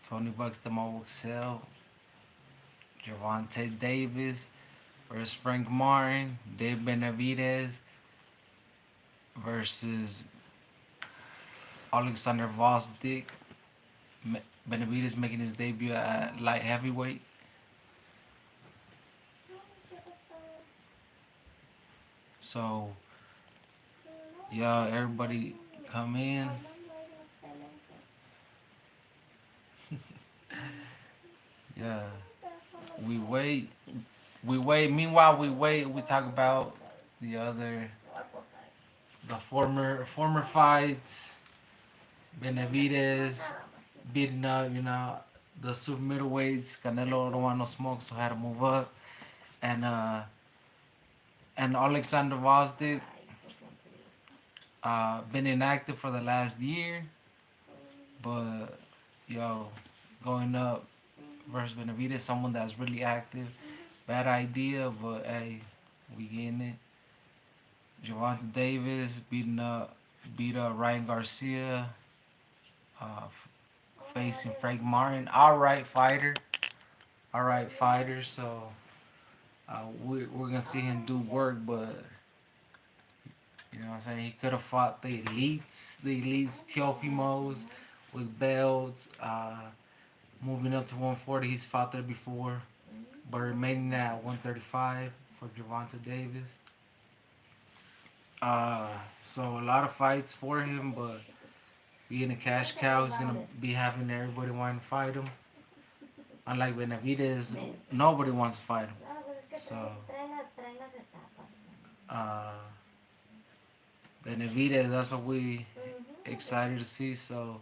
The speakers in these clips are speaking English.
$20 to mobile sell. Gervonta Davis versus Frank Martin. Benevidez versus Oleskander Gvozdyke. Benevidez making his debut at light heavyweight. So, yeah, everybody come in. Yeah, we wait. We wait. Meanwhile, we wait. We talk about the other, the former fights. Benevidez beating up, the super middleweights. Canelo don't want no smoke, so had to move up. And Alexander Gvozdyk been inactive for the last year, but yo, going up versus Benavidez, someone that's really active. Bad idea, but hey, we getting it. Gervonta Davis beat up Ryan Garcia, facing Frank Martin. All right fighter. So we're gonna see him do work, but you know what I'm saying. He could have fought the elites, Teofimos with belts. Moving up to 140, he's fought there before, but remaining at 135 for Gervonta Davis. So a lot of fights for him, but being a cash cow, he's gonna be having everybody wanting to fight him. Unlike Benavidez, nobody wants to fight him. So uh, Benavidez, that's what we excited to see. So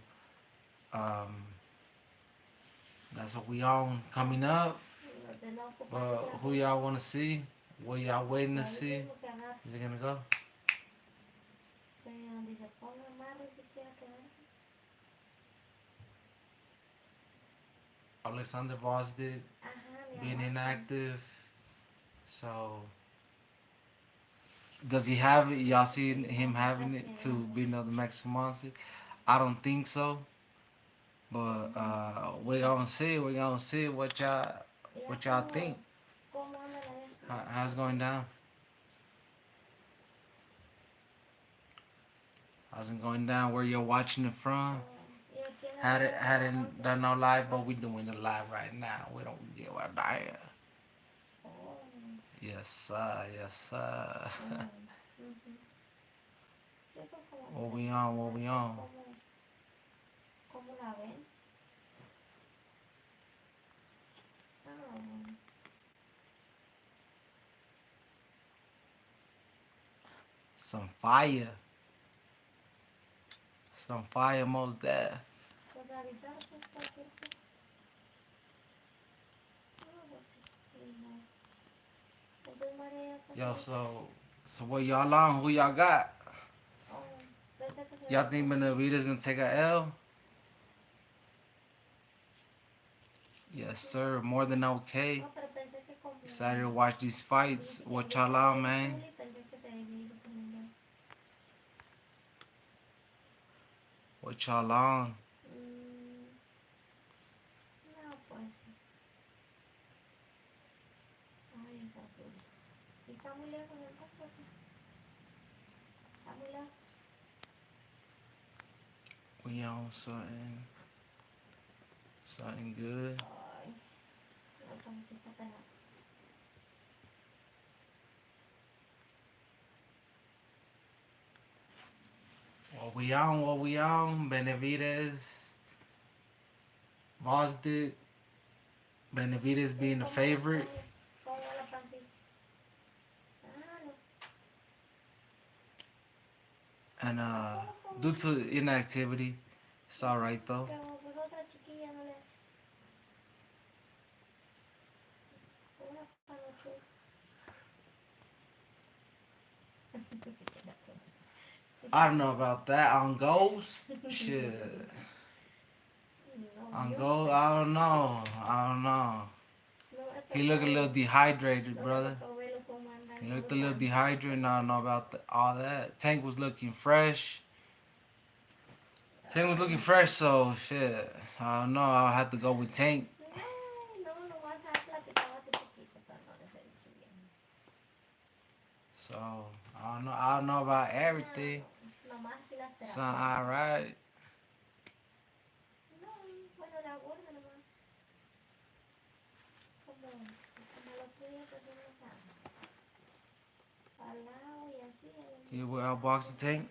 that's what we on coming up. But who y'all want to see? What y'all waiting to see? Is it gonna go? Alexander Gvozdyk being inactive. So does he have it? Y'all see him having it to be another Mexican monster? I don't think so. But we gonna see. We gonna see what y'all think. How's it going down? How's it going down? Where you're watching it from? Hadn't done no live, but we doing it live right now. We don't give a damn. Yes sir, yes sir. What we on? What we on? Some fire. Some fire most death. Yo, so what y'all on? Who y'all got? Y'all think Benavidez gonna take a L? Yes, sir. More than okay. Excited to watch these fights. What y'all on, man? What y'all on? We on something good. What we on? What we on? Benavidez, Gvozdyk. Benavidez being the favorite. And due to inactivity, it's alright though. I don't know about that. On Ghost? Shit. On Ghost? I don't know. I don't know. He looked a little dehydrated, brother. He looked a little dehydrated. I don't know about all that. Tank was looking fresh. Tank was looking fresh, so shit. I don't know. I'll have to go with Tank. Ay, no, nomás platicaba hace poquito, pero no les he dicho bien. So I don't know. I don't know about everything. No, nomás así las So terapias. alright. No, bueno, la gorda nomás. Como el otro día que fuimos al lago y así. You will outbox the Tank.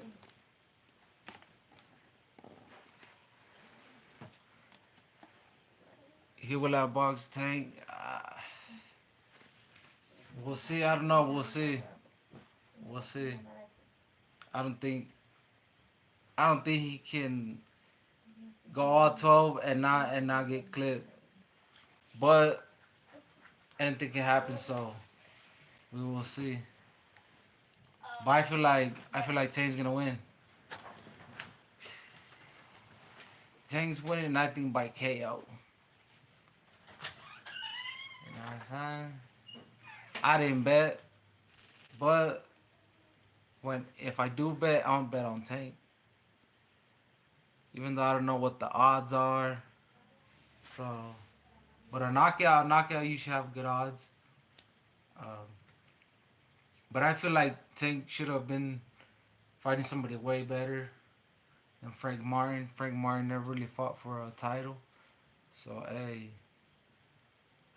He will outbox Tank. We'll see. I don't know. We'll see. We'll see. I don't think. I don't think he can go all 12 and not get clipped. But anything can happen. So we will see. But I feel like Tank's gonna win. Tank's winning. I think by KO. You know what I'm saying? I didn't bet, but when if I do bet, I don't bet on Tank. Even though I don't know what the odds are. So, but a knockout, you should have good odds. Um, but I feel like Tank should have been fighting somebody way better than Frank Martin. Frank Martin never really fought for a title. So, hey,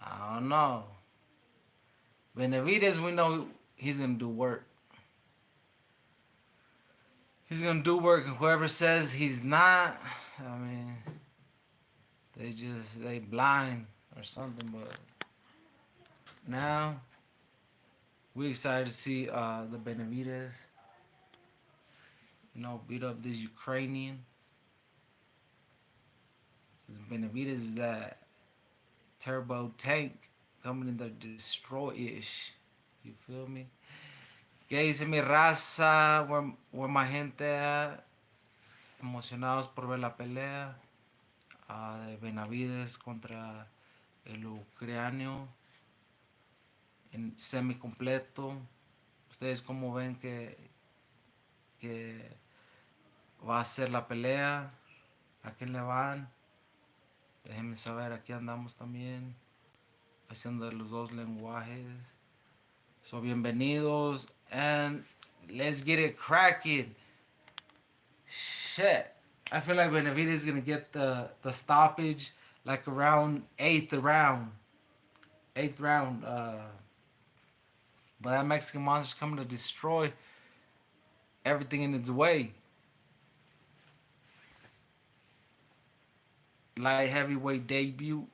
I don't know. Benevidez, we know he's gonna do work. He's gonna do work, and whoever says he's not, I mean, they blind or something. But now we excited to see the Benevidez, beat up this Ukrainian. Benavidez is that turbo tank coming in there destroy-ish. You feel me? ¿Qué dice mi raza? Where my gente at? Emocionados por ver la pelea de Benavidez contra el ucraniano en semi completo. Ustedes cómo ven que va a ser la pelea, a quién le van. Déjenme saber, aquí andamos también haciendo los dos lenguajes. So bienvenidos and let's get it cracking. Shit. I feel like Benavidez is gonna get the stoppage like around eighth round. Eighth round. But that Mexican monster's coming to destroy everything in its way. Light heavyweight debut.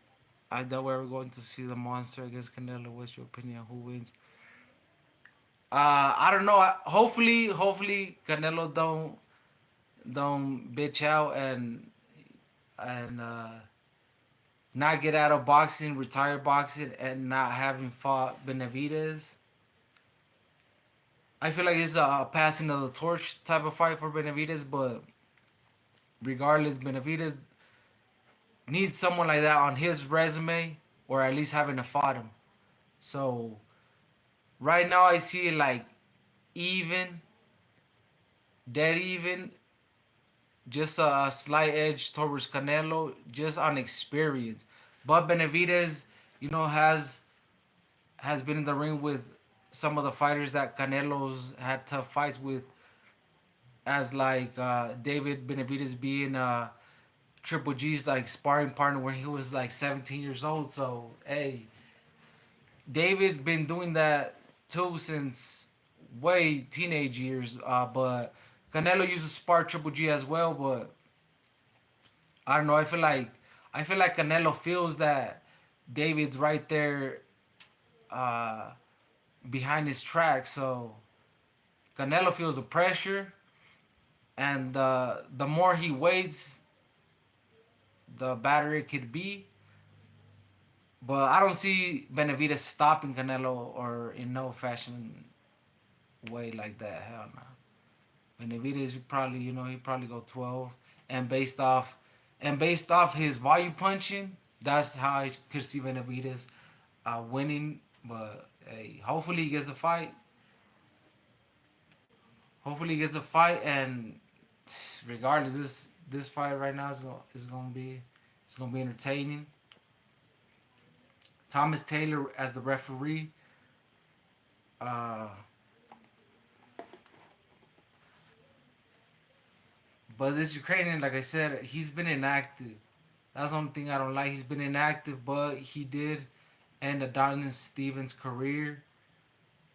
I doubt we're ever going to see the monster against Canelo. What's your opinion? Who wins? I don't know. Hopefully, Canelo don't bitch out and not get out of boxing, retire boxing, and not having fought Benavidez. I feel like it's a passing of the torch type of fight for Benavidez, but regardless, Benavidez needs someone like that on his resume, or at least having to fight him. So right now, I see it like even, dead even, just a slight edge towards Canelo, just on experience. But Benavidez, has been in the ring with some of the fighters that Canelo's had tough fights with, as like David Benavidez being Triple G's like sparring partner when he was like 17 years old. So hey, David been doing that too since way teenage years. But Canelo used to spar Triple G as well. But I don't know. I feel like Canelo feels that David's right there uh, behind his track. So Canelo feels the pressure, and the more he waits, the better it could be. But I don't see Benavidez stopping Canelo or in no fashion way like that. Hell no. Benavidez, he probably go 12, and based off his volume punching, that's how I could see Benavidez winning. But hey, hopefully he gets the fight. Hopefully he gets the fight, and regardless, this fight right now is gonna be entertaining. Thomas Taylor as the referee. Uh, but this Ukrainian, like I said, he's been inactive. That's the only thing I don't like. He's been inactive, but he did end Adonis Stevens' career.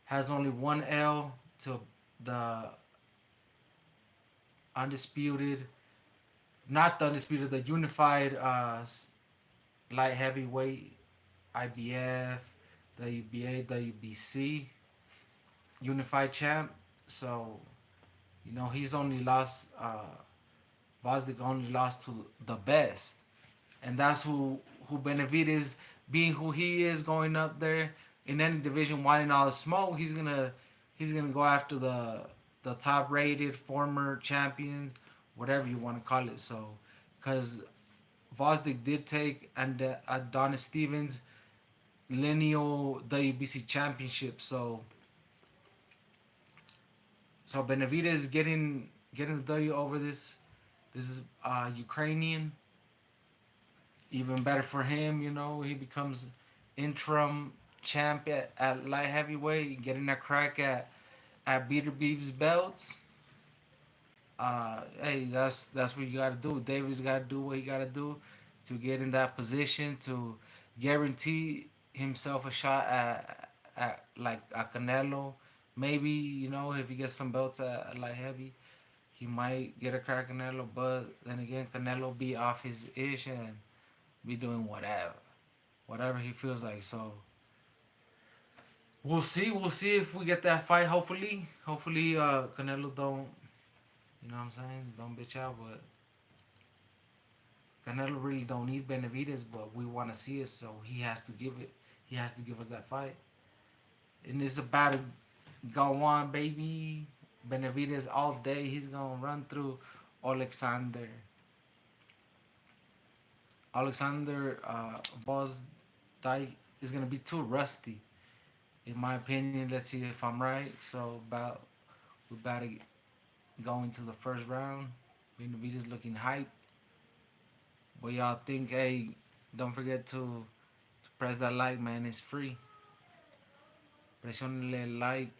Has only one L to the undisputed, not the undisputed, the unified light heavyweight IBF, WBA, WBC unified champ. So he's only lost. Gvozdyk only lost to the best, and that's who Benevidez, being who he is, going up there in any division, wanting all the smoke. He's gonna go after the top rated former champions, whatever you want to call it. So, because Gvozdyk did take and Adonis Stevens lineal WBC championship. So Benavidez getting the W over this is Ukrainian. Even better for him, he becomes interim champ at light heavyweight, getting a crack at Beater Beef's belts. Hey, that's what you gotta do. David's gotta do what he gotta do to get in that position to guarantee himself a shot at like a Canelo. Maybe if he gets some belts at light heavy, he might get a crack at Canelo. But then again, Canelo be off his ish and be doing whatever he feels like. So we'll see. We'll see if we get that fight. Hopefully, Canelo don't. You know what I'm saying? Don't bitch out, but Canelo really don't need Benevidez, but we want to see it, so he has to give it. He has to give us that fight, and it's about to go on, baby. Benevidez all day. He's gonna run through Oleskander. Oleskander Gvozdyke is gonna be too rusty, in my opinion. Let's see if I'm right. So we about to go into the first round. Benavidez looking hype. But y'all think, hey, don't forget to press that like, man. It's free. Presionenle like.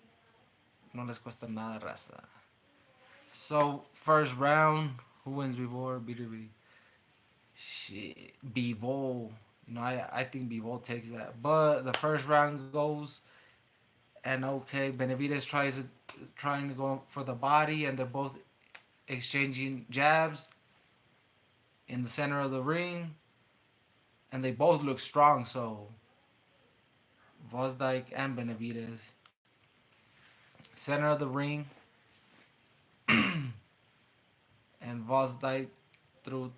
No les cuesta nada, raza. So, first round. Who wins before? BDB. Shit. Bivol. I think Bivol takes that. But the first round goes. And okay, Benavidez trying to go for the body. And they're both exchanging jabs in the center of the ring, and they both look strong. So Gvozdyke and Benavidez, center of the ring, and Gvozdyke threw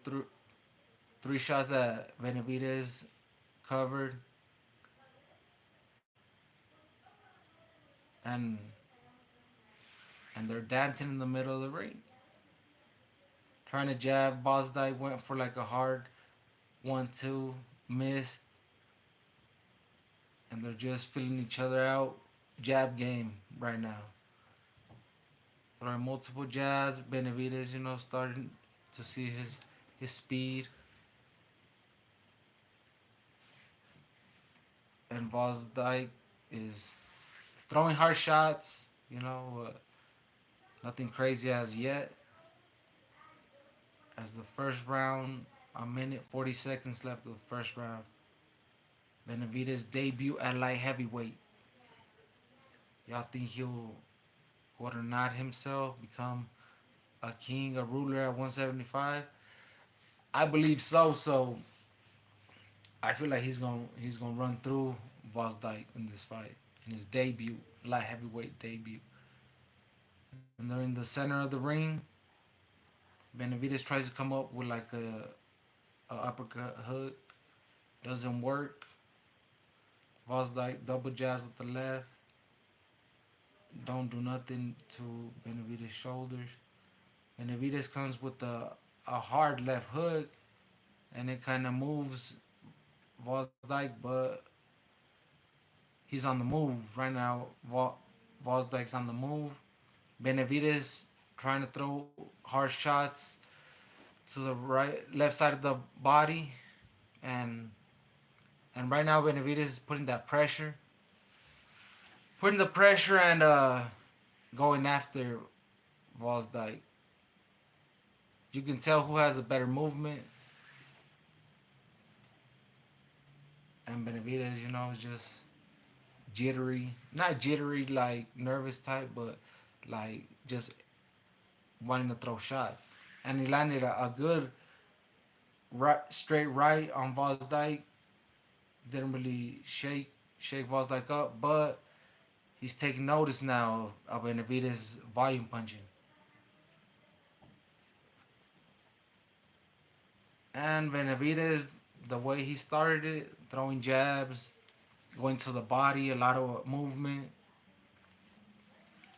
three shots that Benavidez covered, and and they're dancing in the middle of the ring, trying to jab. Gvozdyke went for like a hard 1-2, missed, and they're just filling each other out. Jab game right now. Throwing multiple jabs. Benavidez, starting to see his speed. And Gvozdyke is throwing hard shots. Nothing crazy as yet. As the first round, a minute 40 seconds left of the first round. Benavidez debut at light heavyweight. Y'all think he'll coordinate himself, become a king, a ruler at 175? I believe so. So I feel like he's gonna run through Gvozdyke in this fight, in his debut, light heavyweight debut. And they're in the center of the ring. Benavidez tries to come up with like a uppercut hook, doesn't work. Gvozdyke double jabs with the left, don't do nothing to Benavidez' shoulders. Benavidez comes with a hard left hook, and it kind of moves Gvozdyke, but he's on the move right now. Gvozdyke's on the move. Benavidez trying to throw hard shots. to the left side of the body, and right now Benavidez is putting that pressure, putting the pressure and going after Gvozdyke. You can tell who has a better movement, and Benavidez, is just jittery, not jittery like nervous type, but like just wanting to throw shots. And he landed a good right, straight right on Gvozdyke. Didn't really shake Gvozdyke up, but he's taking notice now of Benavidez volume punching. And Benavidez, the way he started it, throwing jabs, going to the body, a lot of movement.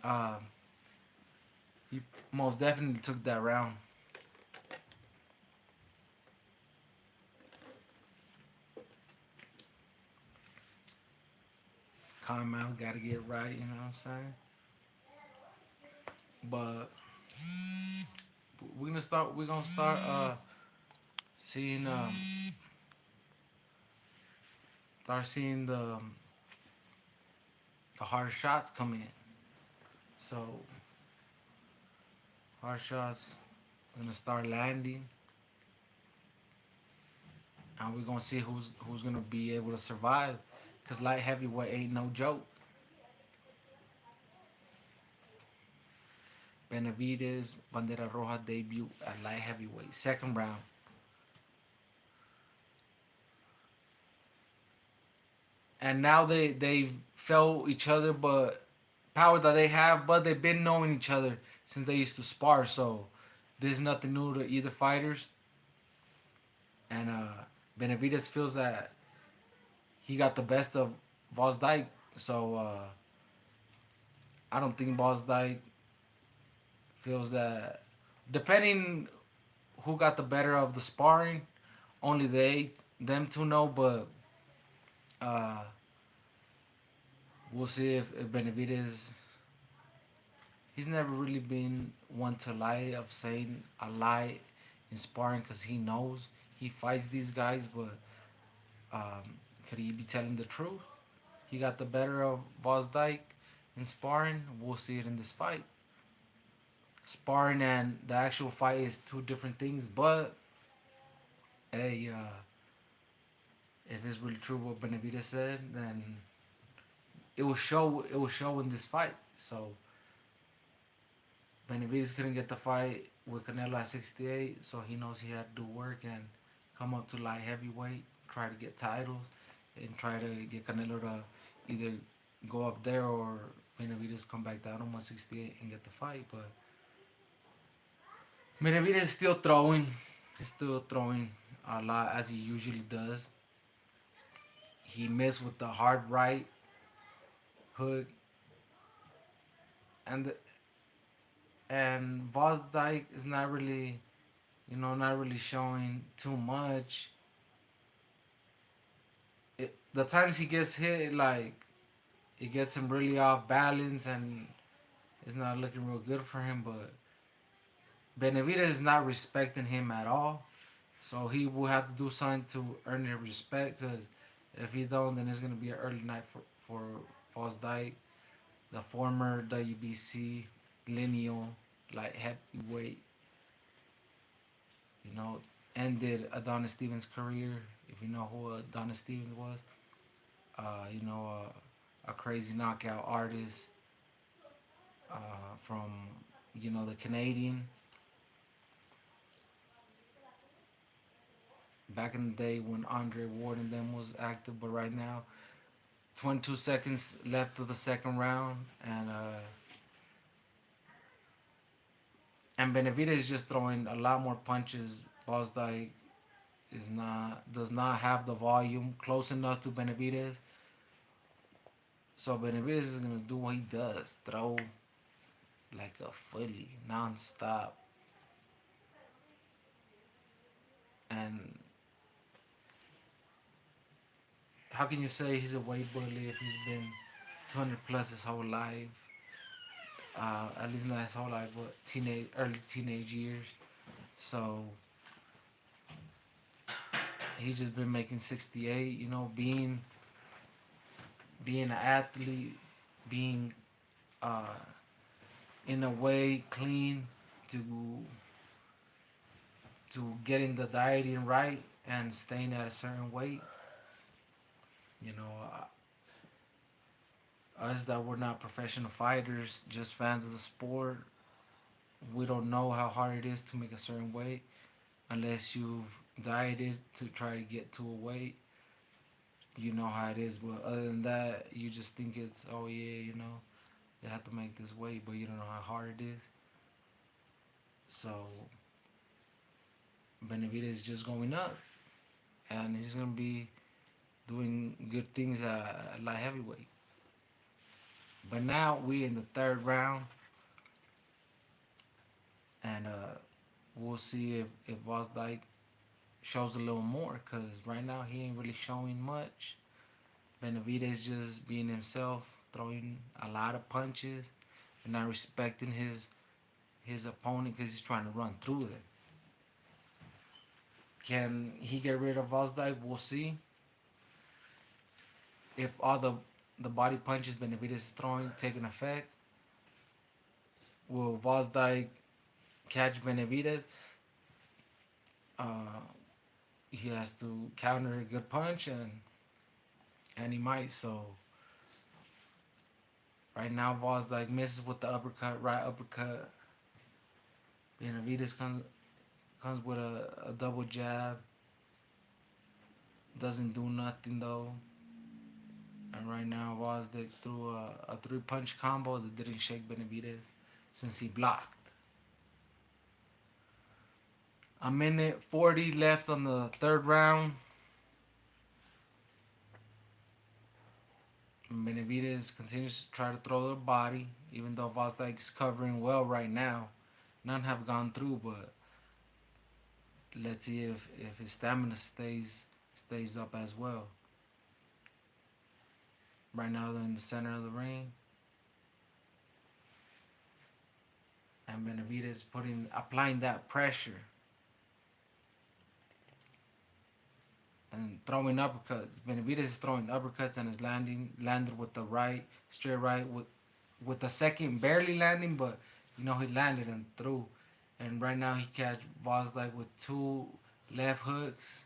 Uh, he most definitely took that round. Calm out, gotta get right, you know what I'm saying? But we're gonna start seeing start seeing the hard shots come in. So hard shots gonna start landing, and we're gonna see who's gonna be able to survive. Cause light heavyweight ain't no joke. Benevidez Bandera Roja debut at light heavyweight, second round. And now they felt each other, but power that they have, but they've been knowing each other since they used to spar. So there's nothing new to either fighters. And Benavidez feels that he got the best of Gvozdyke. So I don't think Gvozdyke feels that. Depending who got the better of the sparring, only them two know. But uh, we'll see if Benavidez. He's never really been one to lie of saying a lie in sparring because he knows he fights these guys, but could he be telling the truth? He got the better of Gvozdyke in sparring. We'll see it in this fight. Sparring and the actual fight is two different things, but hey, if it's really true what Benavidez said, then it will show. It will show in this fight. So Benavidez couldn't get the fight with Canelo at 68, so he knows he had to do work and come up to light heavyweight, try to get titles, and try to get Canelo to either go up there or Benavidez come back down on 168 and get the fight. But Benavidez is still throwing. He's still throwing a lot as he usually does. He missed with the hard right hook, and and Gvozdyke is not really, not really showing too much. The times he gets hit, like it gets him really off balance, and it's not looking real good for him. But Benavidez is not respecting him at all, so he will have to do something to earn his respect. Because if he don't, then it's gonna be an early night for Gvozdyke, the former WBC lineal light heavyweight. You know, ended Adonis Stevens' career. If you know who Adonis Stevens was, a crazy knockout artist from the Canadian. Back in the day when Andre Ward and them was active, but right now, 22 seconds left of the second round, and Benavidez is just throwing a lot more punches. Gvozdyke does not have the volume close enough to Benavidez. So Benavidez is gonna do what he does, throw like a fully non-stop. And how can you say he's a weight bully if he's been 200 plus his whole life? At least not his whole life, but early teenage years. So he's just been making 68. You know, being an athlete, being uh, in a way clean to getting the dieting right and staying at a certain weight. You know, us that we're not professional fighters, just fans of the sport, we don't know how hard it is to make a certain weight unless you've dieted to try to get to a weight. You know how it is, but other than that, you just think it's, oh yeah, you know, you have to make this weight, but you don't know how hard it is. So Benavidez is just going up, and he's gonna be doing good things at light heavyweight. But now we in the third round, and we'll see if Gvozdyke shows a little more, cause right now he ain't really showing much. Benavidez just being himself, throwing a lot of punches, and not respecting his opponent because he's trying to run through them. Can he get rid of Gvozdyke? We'll see. If all the body punches Benavidez is throwing take an effect, will Gvozdyke catch Benavidez? Uh, he has to counter a good punch, and he might. So right now, Gvozdyke misses with the uppercut, right uppercut. Benavidez comes with a double jab. Doesn't do nothing though. And right now, Gvozdyke threw a three punch combo that didn't shake Benavidez since he blocked. A minute 40 left on the third round. Benavidez continues to try to throw the body, even though Gvozdyke's covering well right now. None have gone through, but let's see if his stamina stays up as well. Right now they're in the center of the ring, and Benavidez applying that pressure and throwing uppercuts. Benavidez is throwing uppercuts and is landed with the right, straight right, with the second barely landing, but you know he landed and threw. And right now he catch Gvozdyke with two left hooks.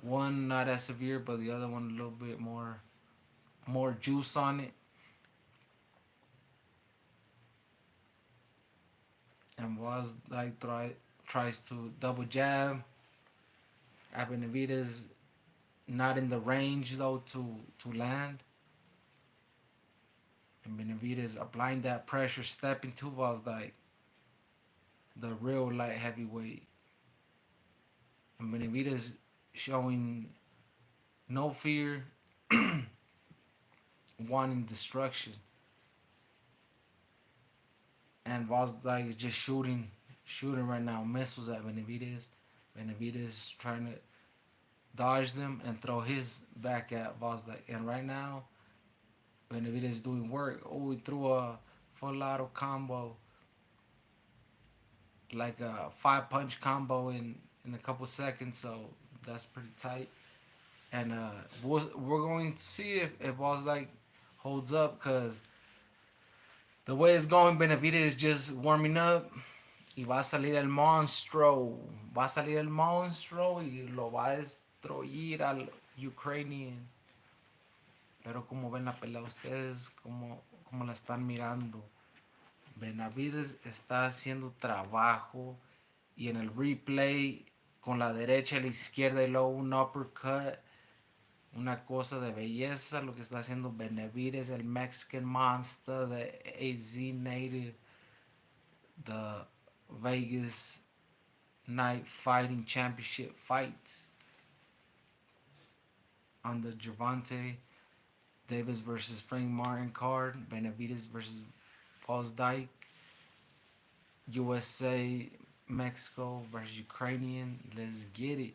One not as severe, but the other one a little bit more juice on it. And tries to double jab. Benavidez not in the range though to land. And Benavidez applying that pressure, stepping to Gvozdyke, the real light heavyweight. And Benavidez showing no fear, wanting destruction. And Gvozdyke is just shooting right now missiles at Benavidez. Benavidez trying to dodge them and throw his back at Gvozdyke. And right now, Benavidez is doing work. Oh, he threw a full auto combo, like a 5 punch combo in a couple seconds. So that's pretty tight. And we're going to see if Gvozdyke holds up, because the way it's going, Benavidez is just warming up. Y va a salir el monstruo. Va a salir el monstruo y lo va a destruir al Ukrainian. Pero como ven la pelea ustedes, como la están mirando. Benavidez está haciendo trabajo. Y en el replay, con la derecha y la izquierda y luego un uppercut. Una cosa de belleza lo que está haciendo Benavidez, el Mexican Monster, the AZ native, the Vegas Night Fighting Championship fights on the Gervonta Davis versus Frank Martin card, Benavidez versus Gvozdyke, USA Mexico versus Ukrainian. Let's get it.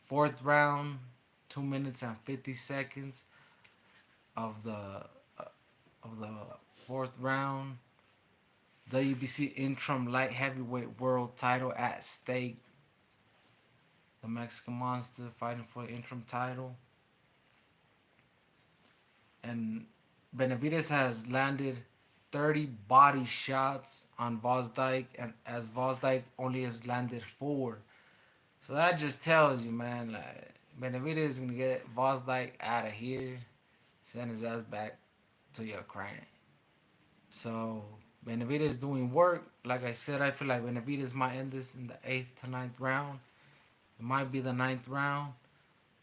Fourth round, 2 minutes and 50 seconds of the fourth round. WBC interim light heavyweight world title at stake. the Mexican Monster, fighting for the interim title. And Benavidez has landed 30 body shots on Gvozdyke, and as Gvozdyke only has landed 4. So that just tells you, man, like Benavidez is gonna get Gvozdyke out of here, send his ass back to Ukraine. So Benavidez doing work. Like I said, I feel like Benavidez might end this in the 8th to ninth round. It might be the ninth round,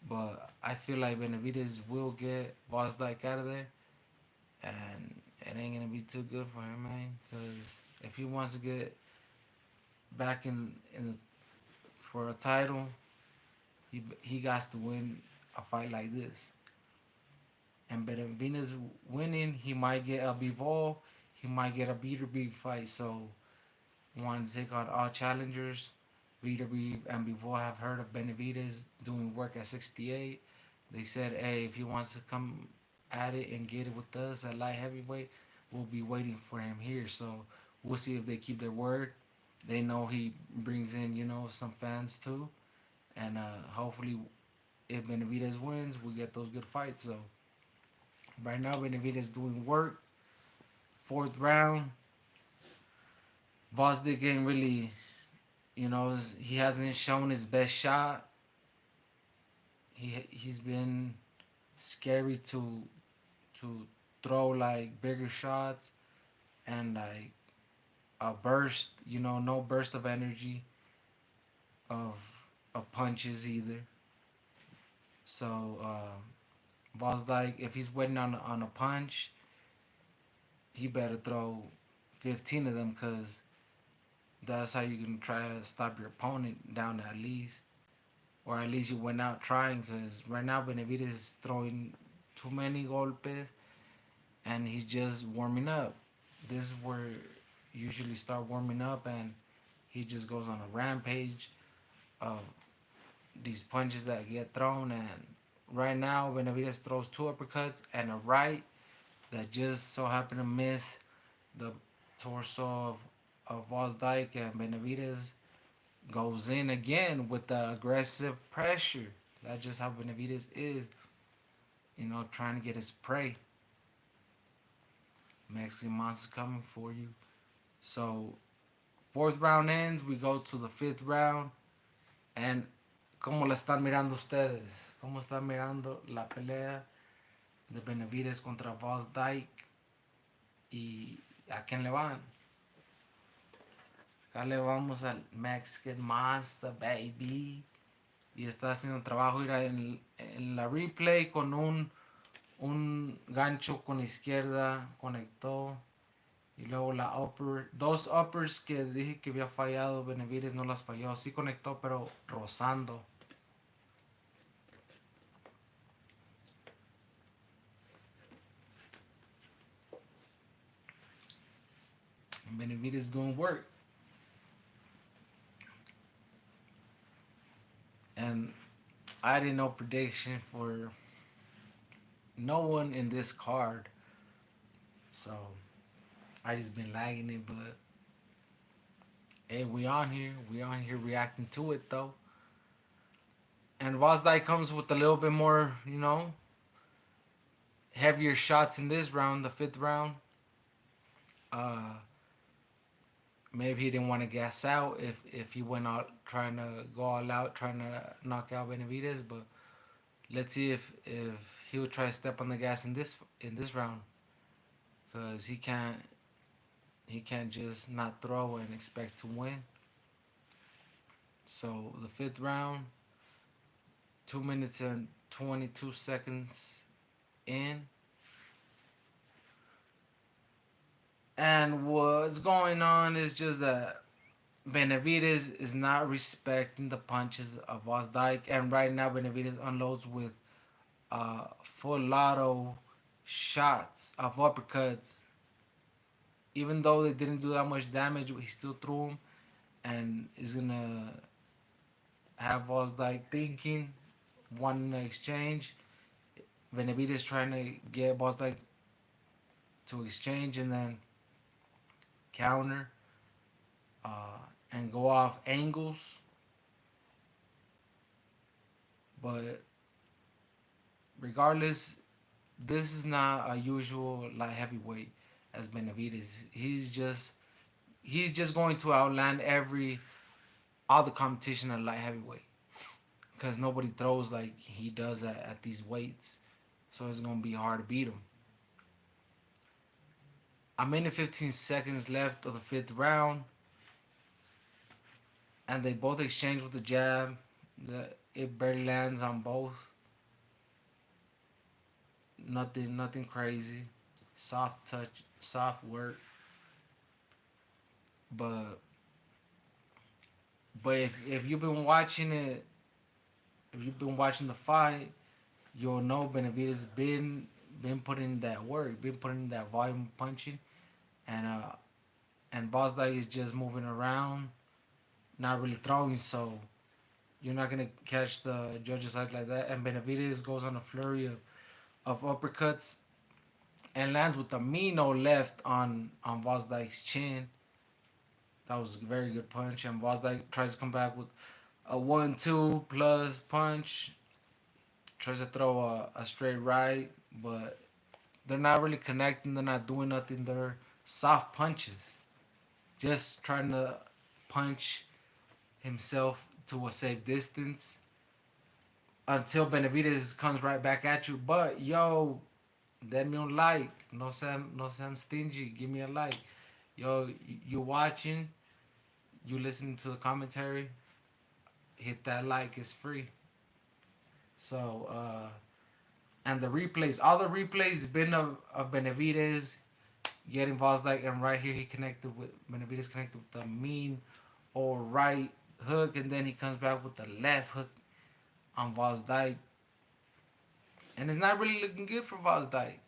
but I feel like Benavidez will get Gvozdyke out of there, and it ain't gonna be too good for him, man. Because if he wants to get back in the, for a title, he got to win a fight like this. And Benavidez winning, he might get a Bivol, he might get a beater beat fight. So want to take on all challengers. Beater and Bivol have heard of Benevidez doing work at 68. They said, hey, if he wants to come at it and get it with us at light heavyweight, we'll be waiting for him here. So we'll see if they keep their word. They know he brings in, some fans too. And hopefully, if Benavidez wins, we get those good fights. So right now, Benavidez doing work. Fourth round. Gvozdyk ain't really, he hasn't shown his best shot. He's been scary to throw like bigger shots and like a burst, no burst of energy of punches either. So Gvozdyk, if he's waiting on a punch, he better throw 15 of them because that's how you can try to stop your opponent down at least. Or at least you went out trying because right now Benavidez is throwing too many golpes and he's just warming up. This is where you usually start warming up and he just goes on a rampage of these punches that get thrown. And right now Benavidez throws 2 uppercuts and a right that just so happened to miss the torso of Gvozdyke, and Benavidez goes in again with the aggressive pressure. That's just how Benavidez is, trying to get his prey. Mexican Monster coming for you. So, fourth round ends, we go to the fifth round. And, ¿cómo la están mirando ustedes? ¿Cómo están mirando la pelea de Benavidez contra Gvozdyke? ¿Y a quién le van? Acá le vamos al Mexican Monster, baby. Y está haciendo trabajo. Mira, en la replay con un gancho con izquierda conectó. Y luego la upper. 2 uppers que dije que había fallado. Benavidez no las falló. Sí conectó, pero rozando. Benavidez doing work. And I didn't know prediction for no one in this card. So I just been lagging it, but hey, we on here. We on here reacting to it though. And Gvozdyke comes with a little bit more, heavier shots in this round, the fifth round. Uh, Maybe he didn't want to gas out if he went out trying to go all out, trying to knock out Benavidez. But let's see if he would try to step on the gas in this round, because he can't just not throw and expect to win. So the fifth round, 2 minutes and 22 seconds in. And what's going on is just that Benavidez is not respecting the punches of Gvozdyke, and right now Benavidez unloads with full lotto shots of uppercuts. Even though they didn't do that much damage, he still threw them, and is gonna have Gvozdyke thinking, wanting to exchange. Benavidez trying to get Gvozdyke to exchange and then counter and go off angles. But regardless, this is not a usual light heavyweight as Benavidez. He's just going to outland all the competition at light heavyweight because nobody throws like he does at these weights. So it's gonna be hard to beat him. A minute 15 seconds left of the fifth round, and they both exchange with the jab. It barely lands on both. Nothing crazy. Soft touch, soft work. But if you've been watching it, if you've been watching the fight, you'll know Benavidez been putting that work, been putting that volume punching, and Gvozdyke is just moving around, not really throwing. So you're not gonna catch the judge's eyes like that. And Benavidez goes on a flurry of uppercuts and lands with a mean no left on Gvozdyke's chin. That was a very good punch. And Gvozdyke tries to come back with a 1-2 plus punch. Tries to throw a straight right, but they're not really connecting. They're not doing nothing. They're soft punches. Just trying to punch himself to a safe distance until Benavidez comes right back at you. But yo, let me un like. No sound stingy. Give me a like. Yo, you watching? You listening to the commentary? Hit that like. It's free. So and the replays, all the replays been of Benavidez getting balls like, and right here he connected with Benavidez connected with the mean or right hook, and then he comes back with the left hook on Gvozdyke, and it's not really looking good for Gvozdyke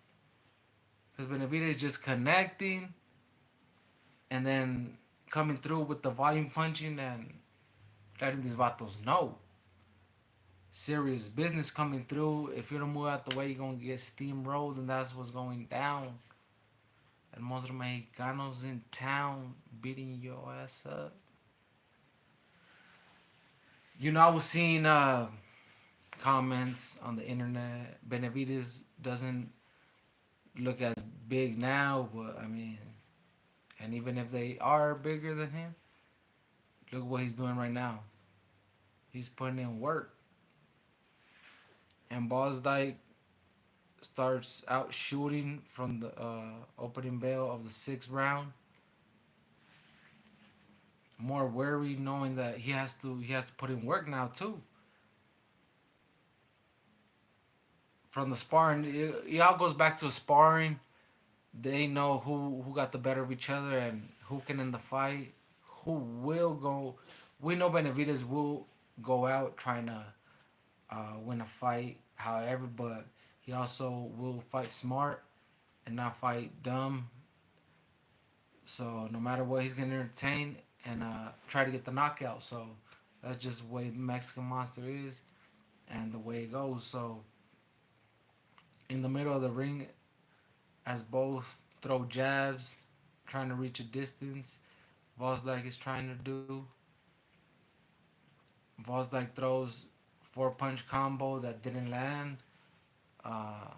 because Benavidez just connecting and then coming through with the volume punching and letting these vatos know. Serious business coming through. If you don't move out the way, you're gonna get steamrolled, and that's what's going down. And most of the Mexicanos in town beating your ass up. I was seeing comments on the internet. Benavidez doesn't look as big now, but I mean, and even if they are bigger than him, look what he's doing right now. He's putting in work. And Gvozdyke starts out shooting from the opening bell of the sixth round. More wary, knowing that he has to put in work now too. From the sparring, it all goes back to sparring. They know who got the better of each other and who can end the fight. Who will go? We know Benavidez will go out trying to win a fight. However, but he also will fight smart and not fight dumb. So no matter what, he's gonna entertain and try to get the knockout. So that's just the way Mexican Monster is and the way it goes. So in the middle of the ring, as both throw jabs, trying to reach a distance, Gvozdyke is trying to do. Gvozdyke throws four punch combo that didn't land. Uh,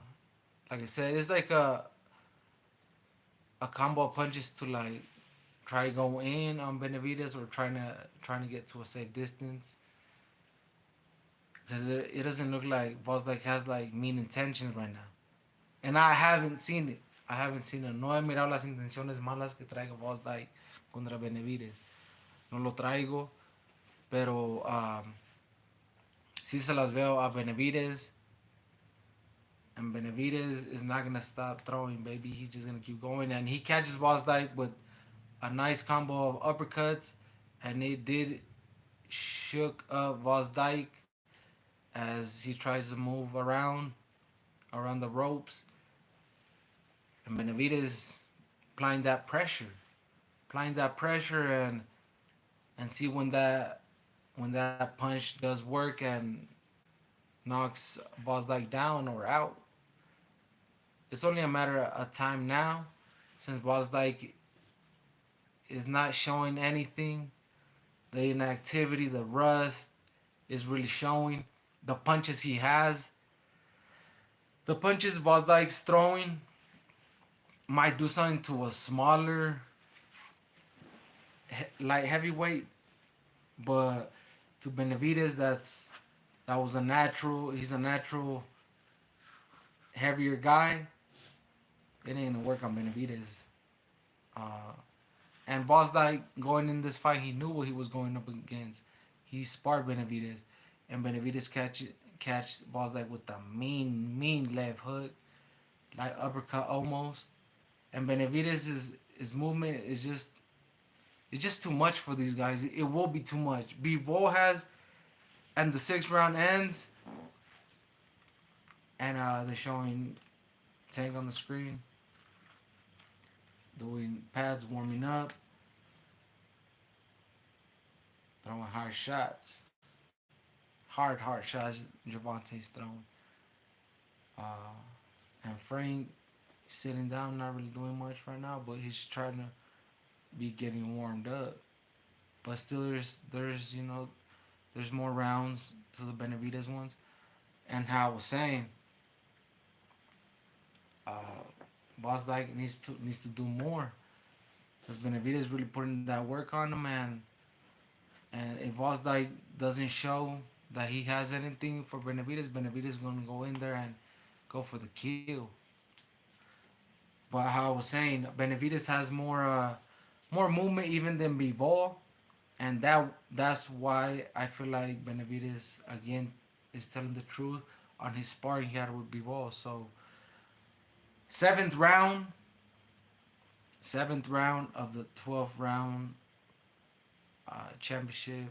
like I said, it's like a combo of punches to like try go in on Benavidez or trying to get to a safe distance because it doesn't look like Gvozdyke has like mean intentions right now, and I haven't seen it. I haven't seen it. No he mirado las intenciones malas que traiga Gvozdyke contra Benavidez. No lo traigo, pero sí se las veo a Benavidez. And Benavidez is not gonna stop throwing, baby. He's just gonna keep going, and he catches Gvozdyke with a nice combo of uppercuts, and it did shook up Gvozdyke as he tries to move around the ropes, and Benavidez applying that pressure, and see when that punch does work and knocks Gvozdyke down or out. It's only a matter of time now, since Gvozdyke is not showing anything. The inactivity, the rust is really showing. the punches he has, the punches Gvozdyk's throwing might do something to a smaller light heavyweight, but to Benevidez, that was a natural. He's a natural heavier guy. It ain't gonna work on Benevidez. Uh, and Gvozdyk going in this fight, he knew what he was going up against. He sparred Benevidez, and Benevidez catch Gvozdyk with a mean left hook, like uppercut almost. And Benevidez his movement is just it's just too much for these guys. It will be too much. Bivol has, and the 6th round ends, and they're showing Tank on the screen doing pads, warming up, throwing hard shots, hard shots. Gervonta's throwing, uh, and Frank sitting down, not really doing much right now, but he's trying to be getting warmed up. But still, there's there's more rounds to the Benavidez ones. And how I was saying, uh, Gvozdyk needs to do more because Benavidez really putting that work on him, and if Gvozdyk doesn't show that he has anything for Benavidez, Benavidez is gonna go in there and go for the kill. But how I was saying, Benavidez has more movement even than Bivol, and that's why I feel like Benavidez again is telling the truth on his sparring he had with Bivol. So seventh round, seventh round of the 12th round championship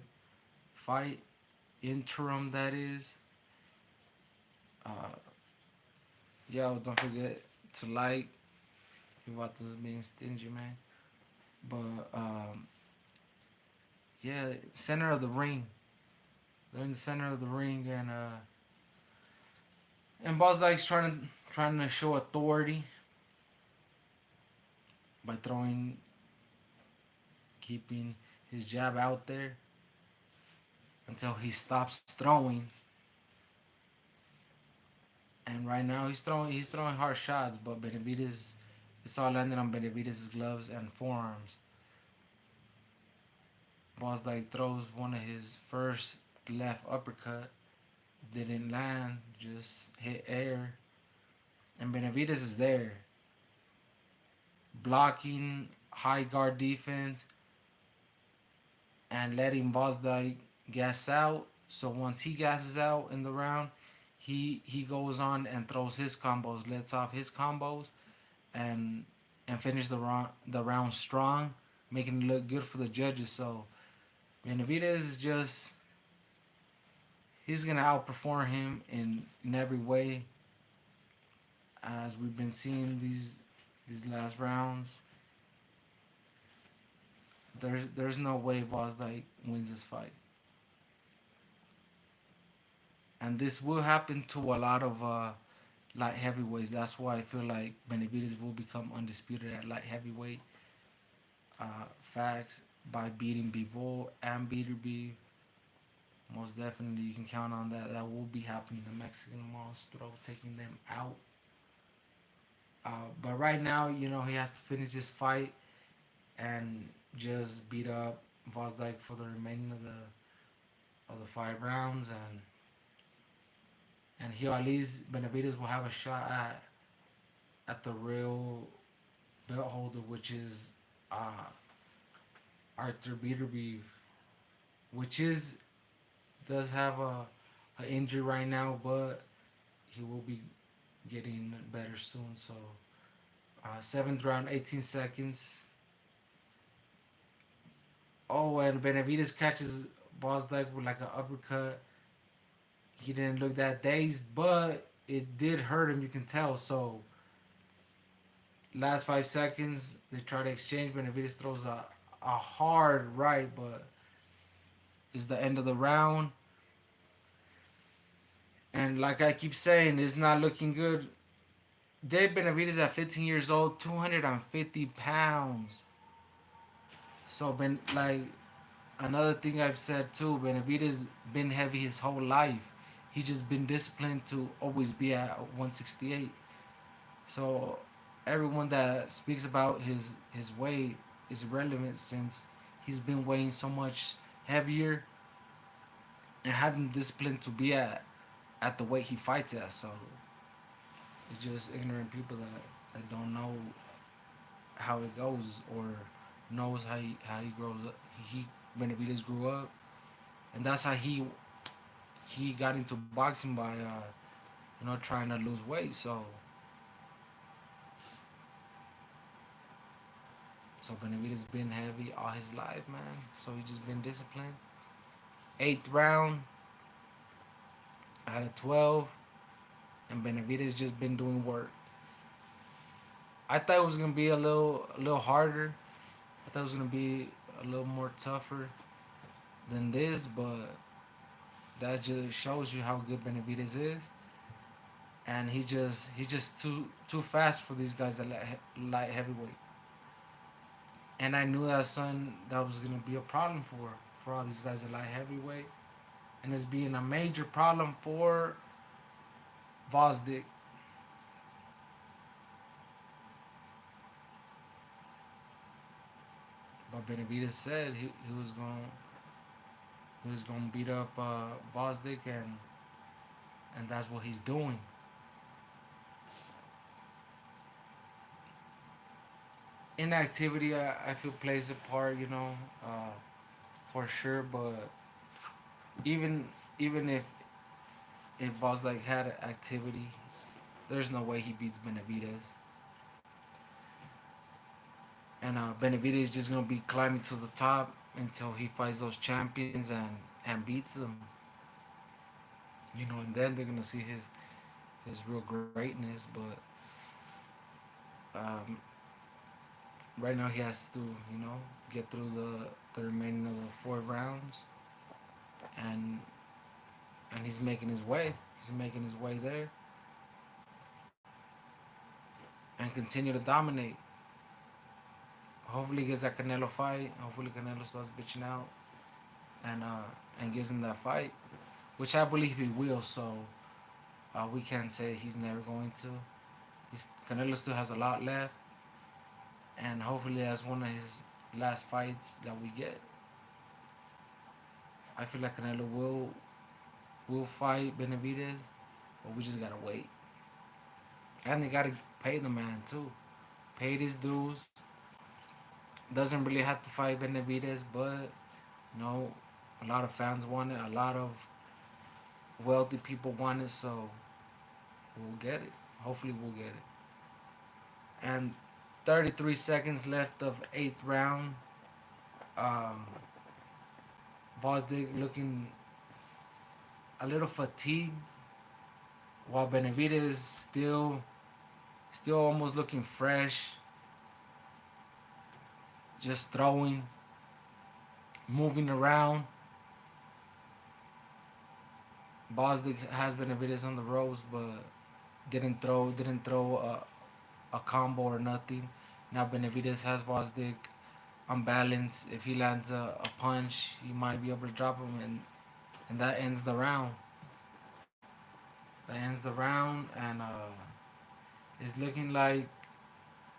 fight, interim that is. Uh, yo, don't forget to like. You about this being stingy, man. But yeah, center of the ring. They're in the center of the ring, and Gvozdyk's trying to show authority by keeping his jab out there until he stops throwing. And right now he's throwing hard shots, but Benavidez, it's all landing on Benavidez's gloves and forearms. Gvozdyk throws one of his first left uppercut, didn't land, just hit air, and Benavidez is there, blocking high guard defense and letting Gvozdyk gas out. So once he gasses out in the round, he goes on and throws his combos, lets off his combos, and finish the round strong, making it look good for the judges. So Benavidez is just he's gonna outperform him in every way, as we've been seeing these last rounds. There's no way Gvozdyk wins this fight, and this will happen to a lot of light heavyweights. That's why I feel like Benavidez will become undisputed at light heavyweight. Facts by beating Bivol and Beterbiev. Most definitely, you can count on that. That will be happening. The Mexican Monstro taking them out. But right now, he has to finish this fight and just beat up Gvozdyk for the remaining of the 5 rounds, and he at least Benavidez will have a shot at the real belt holder, which is Arthur Beterbiev, which does have a injury right now, but he will be getting better soon. So 7th round, 18 seconds. Oh, and Benavidez catches Gvozdyk with like an uppercut. He didn't look that dazed, but it did hurt him. You can tell. So last 5 seconds, they try to exchange. Benavidez throws a hard right, but it's the end of the round. And like I keep saying, it's not looking good. Dave Benavidez at 15 years old, 250 pounds. So another thing I've said too, Benavidez been heavy his whole life. He's just been disciplined to always be at 168. So everyone that speaks about his weight is irrelevant since he's been weighing so much heavier and having discipline to be at the weight he fights at. So it's just ignorant people that don't know how it goes or knows how he grows up. He Benavidez grew up, and that's how he got into boxing by trying to lose weight. So Benavidez been heavy all his life, man. So he just been disciplined. Eighth round out of 12, and Benavidez just been doing work. I thought it was gonna be a little harder. I thought it was gonna be a little more tougher than this, but that just shows you how good Benavidez is. And he's just too fast for these guys that light heavyweight. And I knew that was gonna be a problem for all these guys that light heavyweight, and it's being a major problem for Gvozdyk. But Benavidez said he was gonna beat up Gvozdyk, and that's what he's doing. Inactivity, I feel plays a part, for sure. But even even if Gvozdyk had activity, there's no way he beats Benavidez. And Benavidez is just gonna be climbing to the top until he fights those champions and beats them. And then they're gonna see his real greatness. But um, right now he has to get through the remaining of the 4 rounds, and he's making his way. He's making his way there, and continue to dominate. Hopefully he gets that Canelo fight. Hopefully Canelo starts bitching out and gives him that fight, which I believe he will. So we can't say he's never going to. Canelo still has a lot left, and hopefully that's one of his last fights that we get. I feel like Canelo will fight Benavidez, but we just gotta wait. And they gotta pay the man too. Paid his dues. Doesn't really have to fight Benavidez, but you know, a lot of fans want it. A lot of wealthy people want it, so we'll get it. Hopefully, we'll get it. And 33 seconds left of eighth round. Um, Gvozdyk looking a little fatigued, while Benavidez still almost looking fresh, just throwing, moving around. Gvozdyk has Benavidez on the ropes, but didn't throw a combo or nothing. Now Benavidez has Gvozdyk on balance. If he lands a punch, he might be able to drop him, and that ends the round. That ends the round, and it's looking like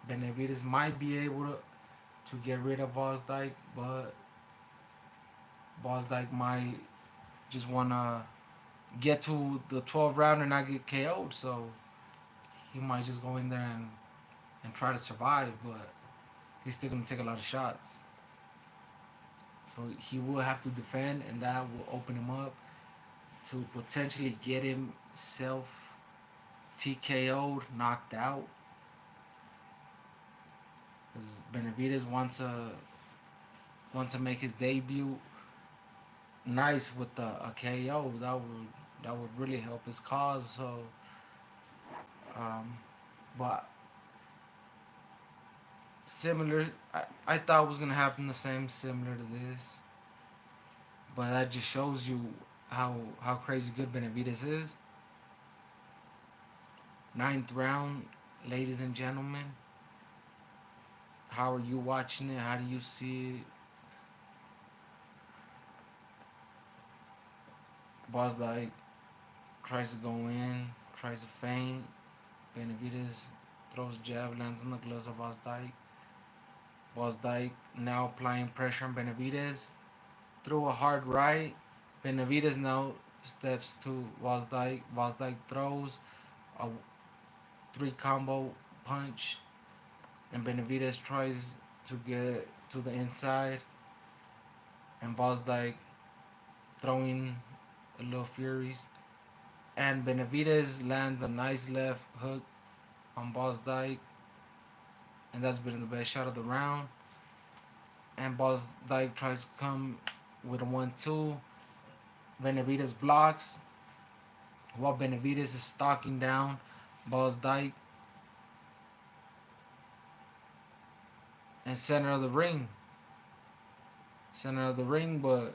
Benavidez might be able to get rid of Gvozdyk, but Gvozdyk might just wanna get to the 12th round and not get KO'd. So he might just go in there and try to survive, but he's still gonna take a lot of shots. So he will have to defend, and that will open him up to potentially get himself TKO'd, knocked out. Because Benavidez wants to make his debut nice with a KO. That would really help his cause. So, um, but similar, I thought was gonna happen the same, similar to this. But that just shows you how crazy good Benavidez is. Ninth round, ladies and gentlemen. How are you watching it? How do you see it? Gvozdyk tries to go in, tries to feint. Benevidez throws jab, lands on the gloves of Gvozdyke. Gvozdyke now applying pressure on Benevidez. Threw a hard right. Benevidez now steps to Gvozdyke. Gvozdyke throws a three combo punch, and Benevidez tries to get to the inside, and Gvozdyke throwing a little furies. And Benavidez lands a nice left hook on Gvozdyke, and that's been the best shot of the round. And Gvozdyke tries to come with a 1-2. Benavidez blocks while Benavidez is stalking down Gvozdyke and center of the ring. Center of the ring, but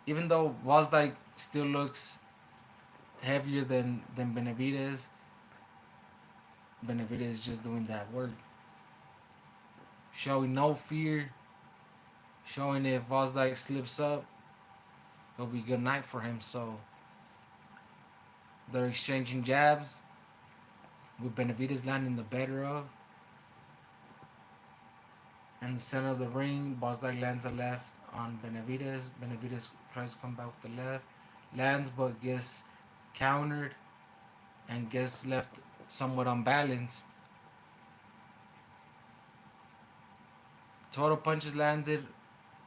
even though Gvozdyke still looks heavier than Benavidez, Benavidez is just doing that work. Showing no fear, showing if Gvozdyke slips up, it'll be a good night for him. So they're exchanging jabs with Benavidez landing the better of. In the center of the ring, Gvozdyke lands a left on Benavidez. Benavidez tries to come back with the left, lands but gets countered and gets left somewhat unbalanced. Total punches landed,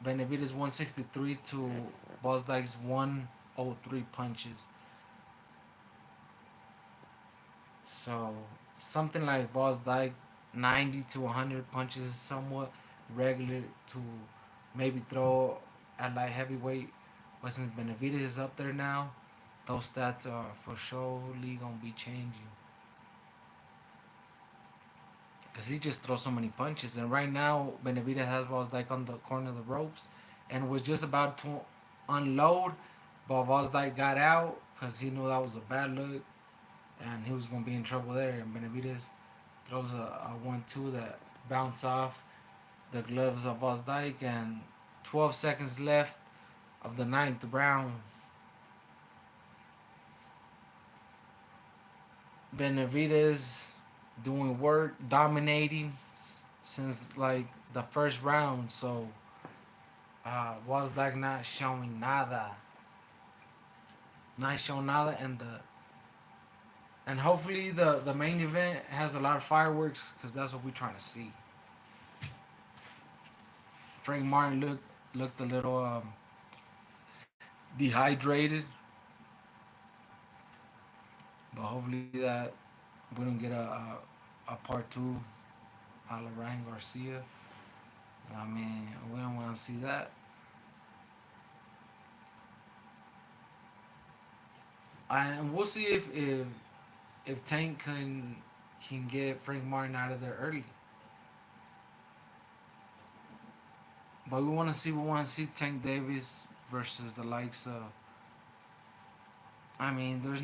Benavidez 163 to Gvozdyke's 103 punches. So something like Gvozdyke 90 to 100 punches is somewhat regular to maybe throw at light heavyweight. But since Benavidez is up there now, those stats are for surely gonna be changing. Because he just throws so many punches. And right now, Benavidez has Gvozdyke on the corner of the ropes and was just about to unload. But Gvozdyke got out because he knew that was a bad look and he was going to be in trouble there. And Benavidez throws a 1-2 that bounce off the gloves of Gvozdyke. And 12 seconds left of the ninth round. Benavidez doing work, dominating since like the first round. So Gvozdyke not showing nada, not showing nada, and hopefully the main event has a lot of fireworks because that's what we're trying to see. Frank Martin looked a little dehydrated, but hopefully that we don't get a part two a la Ryan Garcia. I mean, we don't want to see that. And we'll see if Tank can get Frank Martin out of there early. But we want to see Tank Davis versus the likes of. I mean, there's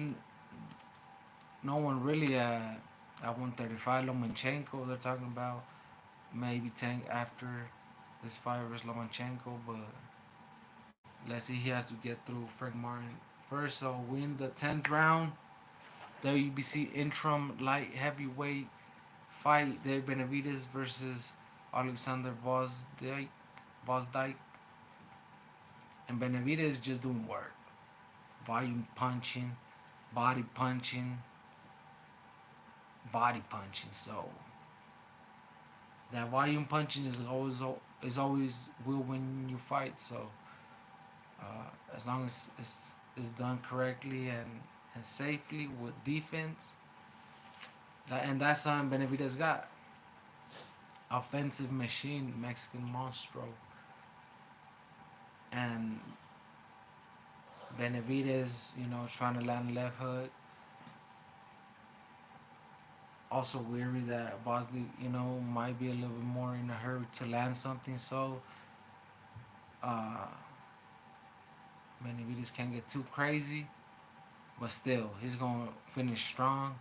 no one really at 135. Lomachenko, they're talking about maybe Tank after this fight versus Lomachenko, but let's see. He has to get through Frank Martin first. So win the 10th round. WBC interim light heavyweight fight. There, Benevidez versus Oleskander Gvozdyke. And Benevidez just doing work. Volume punching, body punching, body punching. So that volume punching is always will win you fight. So as long as it's done correctly and safely with defense, and that's something Benevidez got. Offensive machine, Mexican monstro. And Benevidez, trying to land a left hook. Also weary that Gvozdyk, might be a little bit more in a hurry to land something. So uh, Benevidez can't get too crazy. But still, he's going to finish strong.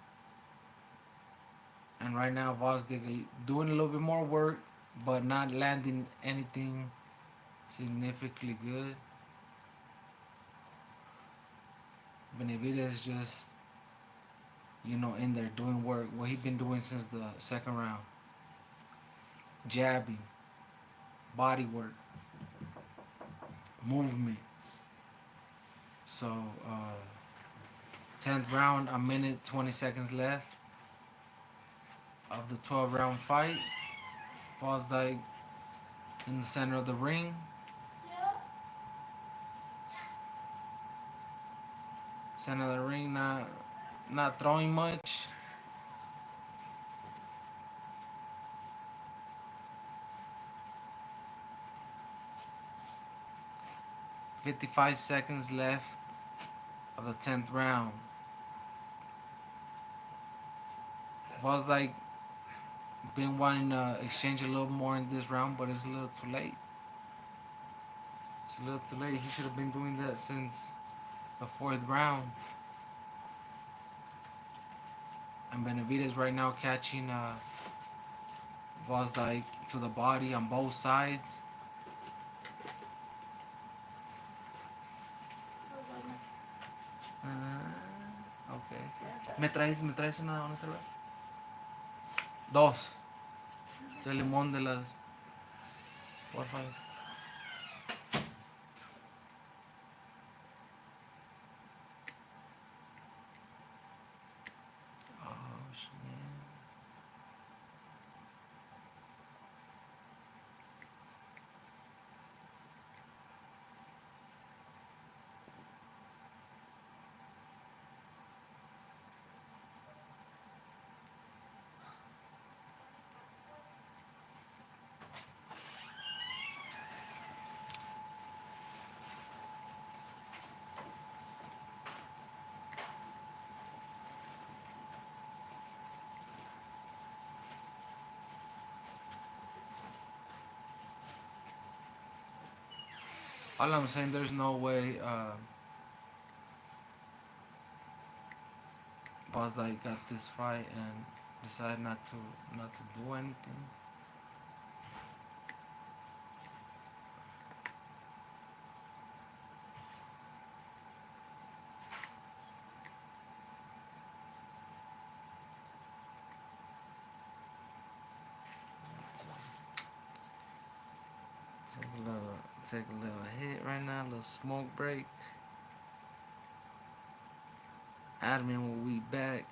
And right now, Gvozdyk doing a little bit more work, but not landing anything significantly good. Benevidez just, in there doing work. What he been doing since the second round. Jabbing, body work, movement. So, 10th round, a minute, 20 seconds left of the 12 round fight. Gvozdyke in the center of the ring. Center of the ring, not throwing much. 55 seconds left of the 10th round. Gvozdyke been wanting to exchange a little more in this round, but it's a little too late. It's a little too late. He should have been doing that since the 4th round. And Benavidez right now catching Gvozdyke to the body on both sides. Okay. ¿Me traes una cerveza? Dos. De limón de las. Por favor. Oh, shit. All I'm saying, there's no way Gvozdyke got this fight and decided not to do anything. Take a little hit right now, a little smoke break. Admin will be back.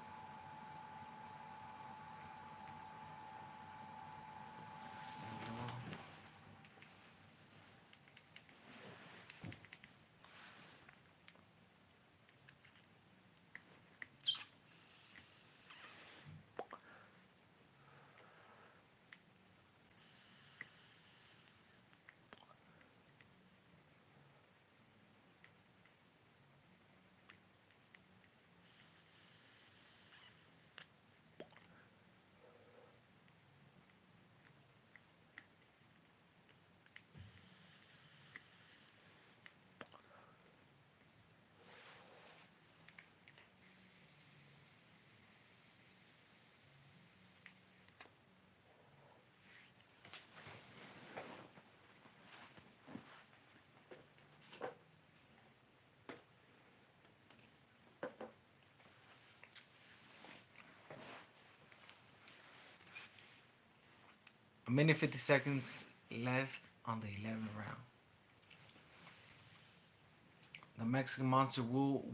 A minute 50 seconds left on the 11th round. The Mexican Monster will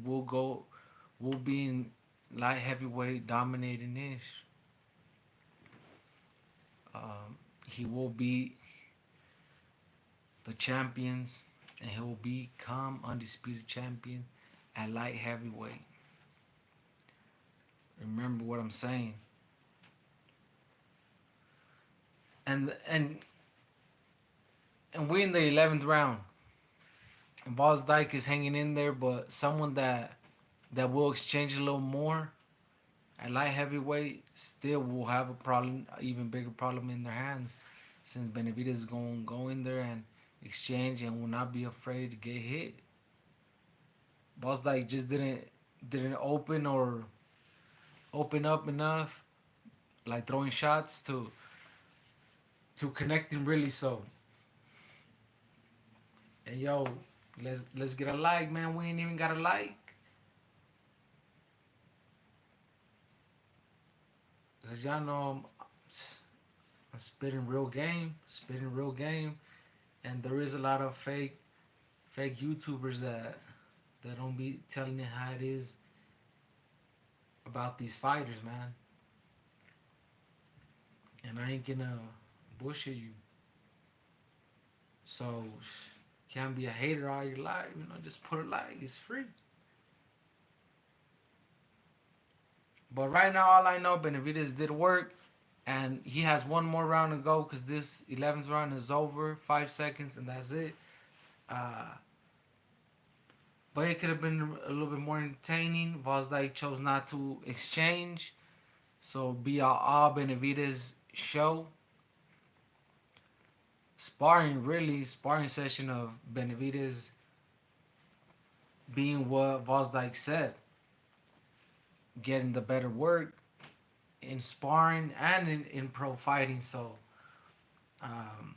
be in light heavyweight dominating ish. He will beat the champions, and he will become undisputed champion at light heavyweight. Remember what I'm saying. And and and we're in the 11th round. And Gvozdyke is hanging in there, but someone that will exchange a little more at light heavyweight still will have a problem, even bigger problem in their hands, since Benevidez is going to go in there and exchange and will not be afraid to get hit. Gvozdyke just didn't open up enough, like throwing shots to connecting really. So, and yo, let's get a like, man. We ain't even got a like. Cause y'all know I'm spitting real game, and there is a lot of fake YouTubers that don't be telling it how it is about these fighters, man. And I ain't gonna bullshit you. So can't be a hater all your life, you know. Just put a like. It's free. But right now, all I know, Benavidez did work, and he has one more round to go because this 11th round is over. 5 seconds, and that's it. Uh, but it could have been a little bit more entertaining. Gvozdyke chose not to exchange, so be all Benavidez show. Sparring session of Benavidez being what Gvozdyke said, getting the better work in sparring and in pro fighting. So um,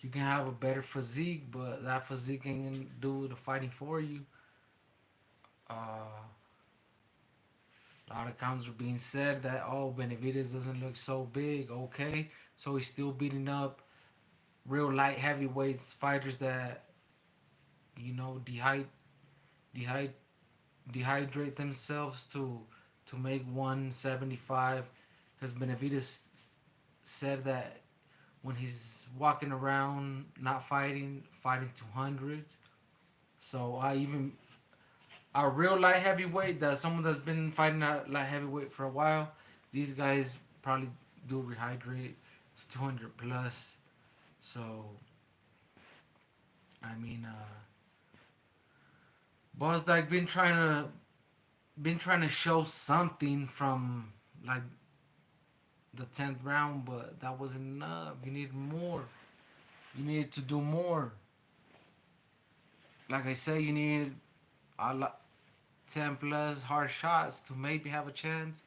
you can have a better physique, but that physique ain't gonna do the fighting for you. A lot of comments were being said that Benavidez doesn't look so big. Okay, so he's still beating up real light heavyweights fighters that dehydrate dehydrate themselves to make 175. Because Benavidez said that when he's walking around not fighting 200. So I even a real light heavyweight, that someone that's been fighting at light heavyweight for a while, these guys probably do rehydrate to 200 plus. So I mean, Gvozdyke been trying to show something from like the 10th round, but that wasn't enough. You need more. You needed to do more. Like I said, you need a lot 10 plus hard shots to maybe have a chance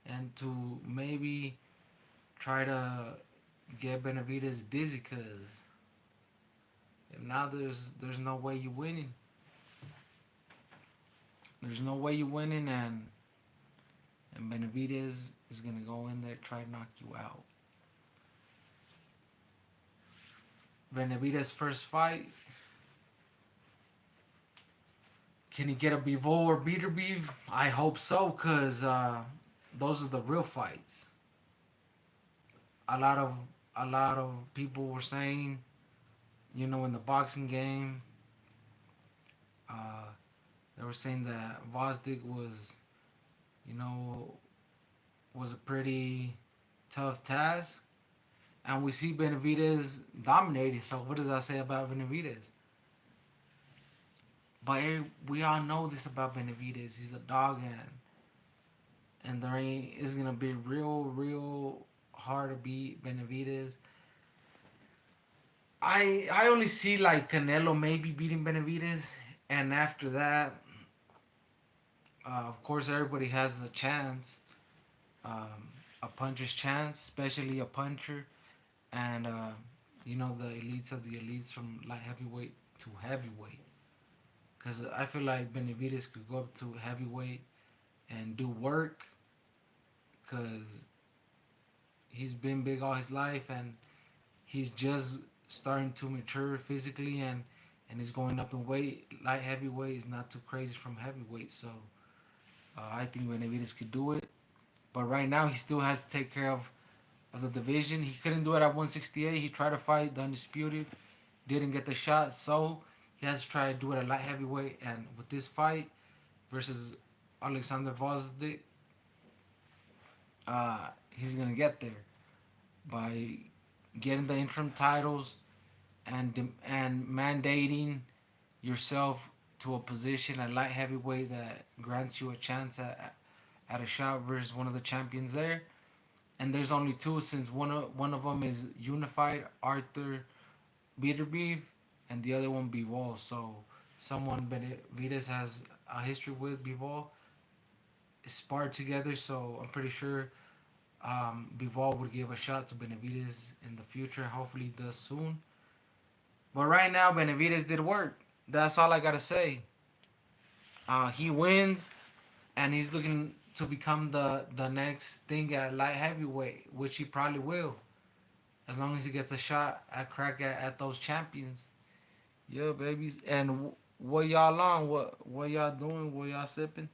and to maybe try to get Benavidez dizzy, because if not, there's no way you winning. There's no way you winning, and Benavidez is gonna go in there try to knock you out. Benavidez first fight, can he get a Bivol or beater beef? I hope so, cause those are the real fights. A lot of a lot of people were saying, in the boxing game, uh, they were saying that Gvozdyk you know, was a pretty tough task, and we see Benavidez dominating. So what does that say about Benavidez? But we all know this about Benavidez. He's a dog, and there ain't it's gonna be real hard to beat Benavidez. I only see like Canelo maybe beating Benavidez, and after that, of course, everybody has a chance, a puncher's chance, especially a puncher, and the elites of the elites from light heavyweight to heavyweight. Because I feel like Benavidez could go up to heavyweight and do work, because he's been big all his life, and he's just starting to mature physically, and he's going up in weight. Light heavyweight is not too crazy from heavyweight, so I think Benavidez could do it. But right now, he still has to take care of the division. He couldn't do it at 168. He tried to fight the undisputed, didn't get the shot, so he has to try to do it at light heavyweight. And with this fight versus Oleskander Gvozdyke, he's gonna get there by getting the interim titles and mandating yourself to a position at light heavyweight that grants you a chance at a shot versus one of the champions there. And there's only two, since one of them is unified, Arthur Beterbiev, and the other one Bivol. So someone Benavidez has a history with Bivol, sparred together. So I'm pretty sure Bivol would give a shot to Benavidez in the future. Hopefully, he does soon. But right now, Benavidez did work. That's all I gotta say. He wins, and he's looking to become the next thing at light heavyweight, which he probably will, as long as he gets a shot at crack at those champions. Yeah, babies. And what y'all on? What y'all doing? What y'all sipping?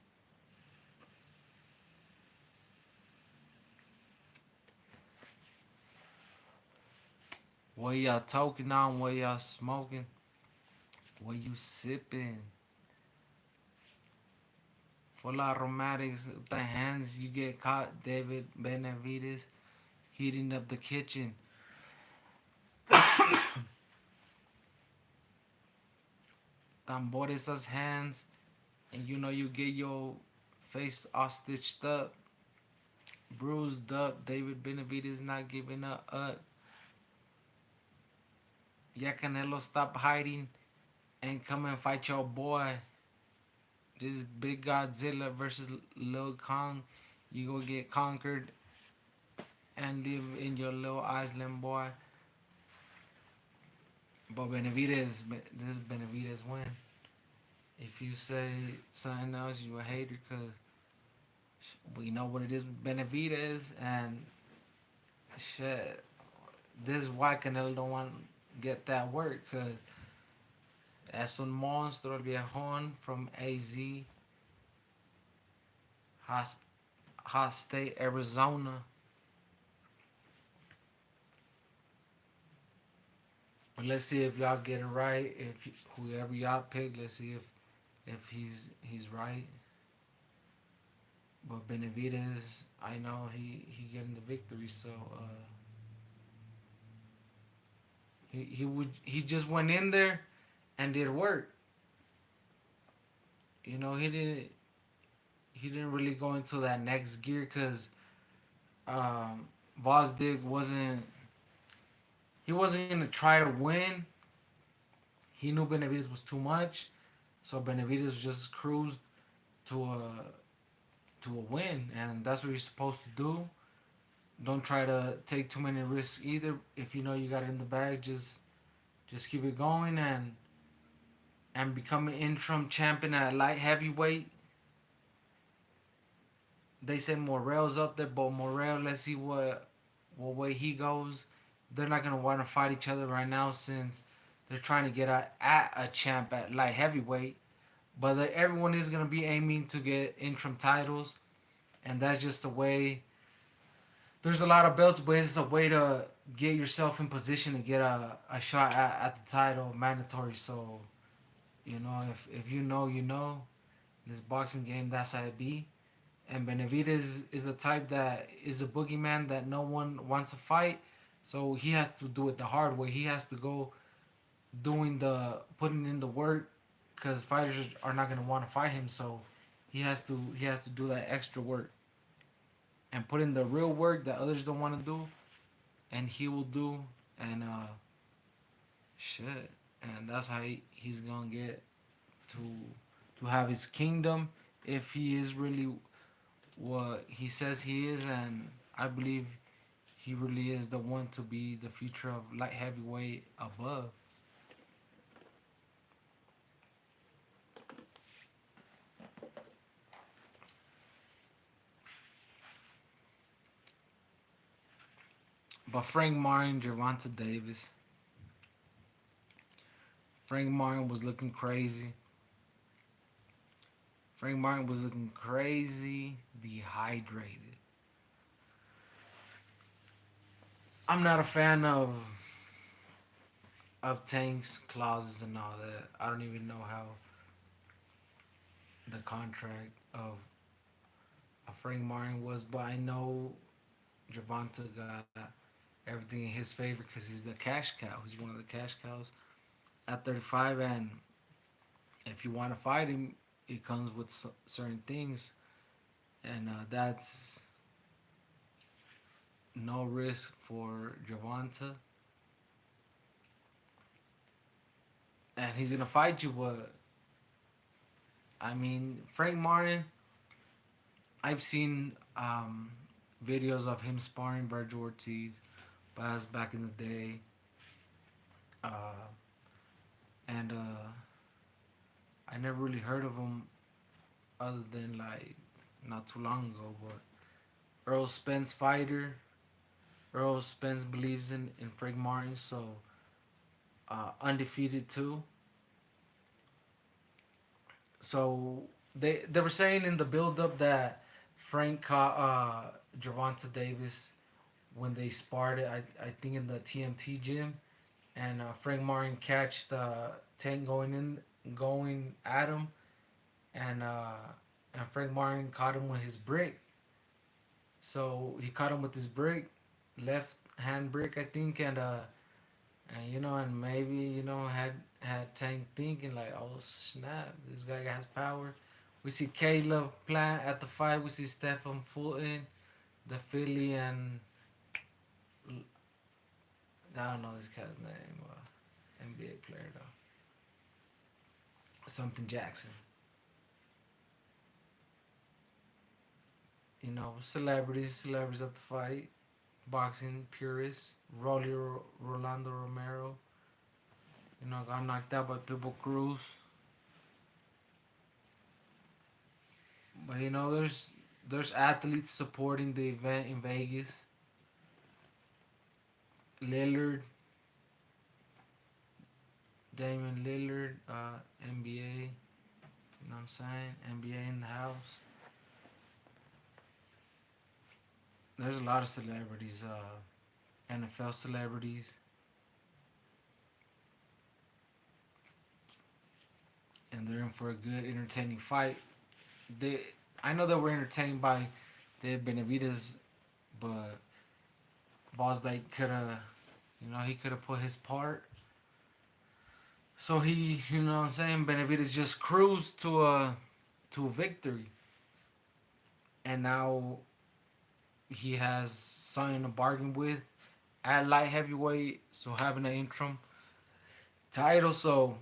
What y'all talking on? What y'all smoking? What you sipping? For la aromatics, with the hands you get caught. David Benevidez heating up the kitchen. Tambores us hands, and you know you get your face all stitched up, bruised up. David Benavidez not giving up. Ya Canelo, stop hiding and come and fight your boy. This big Godzilla versus Lil Kong. You go get conquered and live in your little island, boy. But Benavidez, this Benavidez win. If you say something else, you a hater, cause we know what it is with Benavidez, and shit. This is why Canelo don't want to get that work, cause es un monstruo el viejón from AZ, Hot State, Arizona. But let's see if y'all get it right. If whoever y'all pick, let's see if he's right. But Benavidez, I know he getting the victory, so he just went in there and did work. You know, he didn't really go into that next gear because um, Gvozdyk wasn't gonna try to win. He knew Benavidez was too much, so Benavidez just cruised to a win, and that's what you're supposed to do. Don't try to take too many risks either. If you know you got it in the bag, just keep it going and become an interim champion at light heavyweight. They say Morel's up there, but Morel, let's see what way he goes. They're not gonna want to fight each other right now since they're trying to get at a champ at light heavyweight. But everyone is gonna be aiming to get interim titles, and that's just the way. There's a lot of belts, but it's a way to get yourself in position to get a shot at the title mandatory. So you know, if you know, you know. This boxing game, that's how it be. And Benavidez is the type that is a boogeyman that no one wants to fight. So he has to do it the hard way. He has to go putting in the work because fighters are not gonna want to fight him. So he has to do that extra work and put in the real work that others don't want to do, and he will do. And shit, and that's how he's gonna get to have his kingdom if he is really what he says he is, and I believe he really is the one to be the future of light heavyweight above. But Frank Martin, Gervonta Davis. Frank Martin was looking crazy. Frank Martin was looking crazy, dehydrated. I'm not a fan of tanks, clauses, and all that. I don't even know how the contract of Frank Martin was, but I know Gervonta got everything in his favor because he's the cash cow. He's one of the cash cows at 35, and if you want to fight him, it comes with certain things, and that's no risk for Gervonta, and he's gonna fight you. But I mean, Frank Martin, I've seen videos of him sparring Virgil Ortiz, but that's back in the day, uh, and I never really heard of him other than like not too long ago. But Earl Spence fighter. Earl Spence believes in Frank Martin, so undefeated too. So they were saying in the build up that Frank caught Gervonta Davis when they sparred it. I think in the TMT gym, and Frank Martin catch the tank going at him, and uh, and Frank Martin caught him with his brick. So he caught him with his brick, left hand brick, I think, and and maybe had Tank thinking like, oh snap, this guy has power. We see Caleb Plant at the fight. We see Stephen Fulton, the Philly, and I don't know this guy's name, NBA player though, something Jackson. Celebrities at the fight, boxing purists. Rolando Romero, got knocked out by Pitbull Cruz. But there's athletes supporting the event in Vegas. Lillard, Damian Lillard, NBA. You know what I'm saying? NBA in the house. There's a lot of celebrities, NFL celebrities, and they're in for a good, entertaining fight. They, I know that we're entertained by the Benevidez, but Gvozdyke could have, he could have put his part. So he, you know what I'm saying, Benevidez just cruised to a victory, and now he has something to bargain with at light heavyweight. So having an interim title, so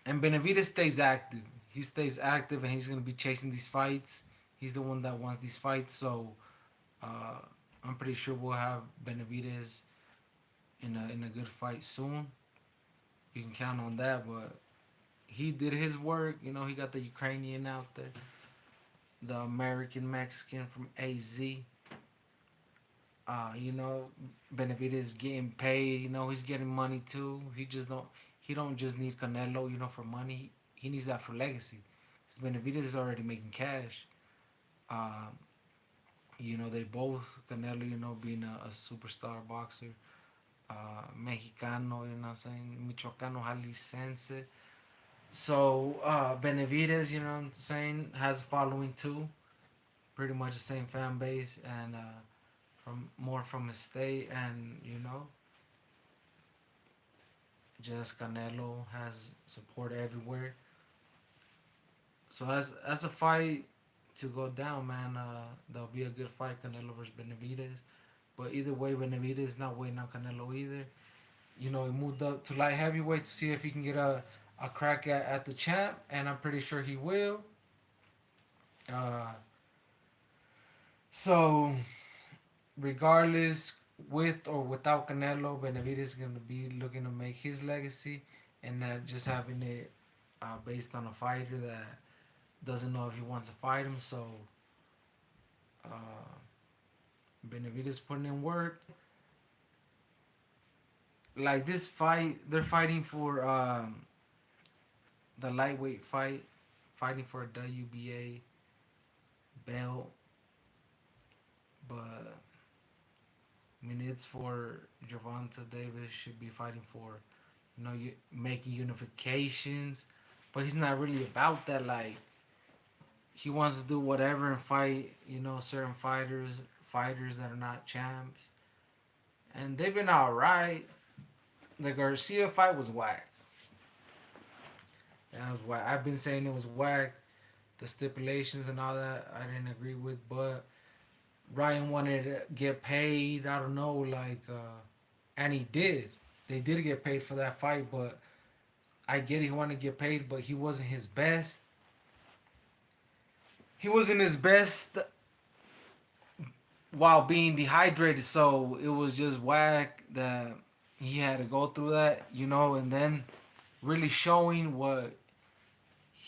and Benavidez stays active. He stays active, and he's gonna be chasing these fights. He's the one that wants these fights, so uh, I'm pretty sure we'll have Benavidez in a good fight soon. You can count on that. But he did his work. He got the Ukrainian out there, the American Mexican from AZ. Benavidez getting paid. He's getting money too. He don't just need Canelo, for money. He needs that for legacy. Because Benavidez is already making cash. Um, they both Canelo, being a superstar boxer, Mexicano, what I'm saying, Michoacano Jalisciense. So Benavidez, what I'm saying, has a following too. Pretty much the same fan base, and from his state, and just Canelo has support everywhere. So as a fight to go down, man, that'll be a good fight, Canelo versus Benavidez. But either way, Benavidez is not waiting on Canelo either. He moved up to light heavyweight to see if he can get a crack at the champ, and I'm pretty sure he will. Uh, so regardless, with or without Canelo, Benavidez is going to be looking to make his legacy, and not just having it based on a fighter that doesn't know if he wants to fight him. So uh, Benavidez putting in work. Like this fight, they're fighting for the lightweight fight, fighting for a WBA belt, but I mean, it's for Gervonta Davis should be fighting for, making unifications, but he's not really about that. Like he wants to do whatever and fight, certain fighters that are not champs, and they've been all right. The Garcia fight was whack. That was whack. I've been saying it was whack. The stipulations and all that I didn't agree with, but Ryan wanted to get paid. I don't know, and he did. They did get paid for that fight, but I get he wanted to get paid, but he wasn't his best. He wasn't his best while being dehydrated, so it was just whack that he had to go through that, and then really showing what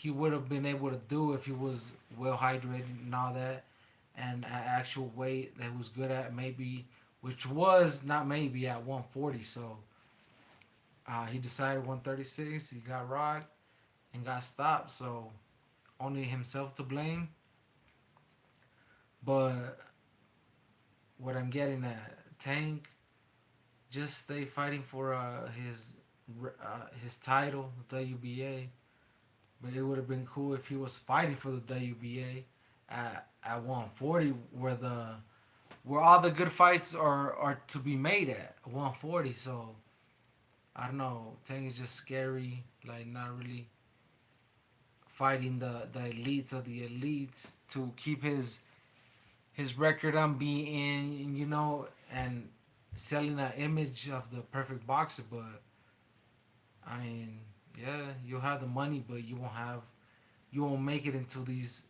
he would have been able to do if he was well hydrated and all that, and at actual weight that he was good at, maybe, which was not maybe at 140. So he decided 136. He got rocked and got stopped. So only himself to blame. But what I'm getting at, Tank, just stay fighting for his title, the WBA. But it would have been cool if he was fighting for the WBA at 140, where all the good fights are to be made at 140. So I don't know. Tank is just scary. Like not really fighting the elites of the elites to keep his record on being, and selling that image of the perfect boxer. But I mean, yeah, you'll have the money, but you won't make it into these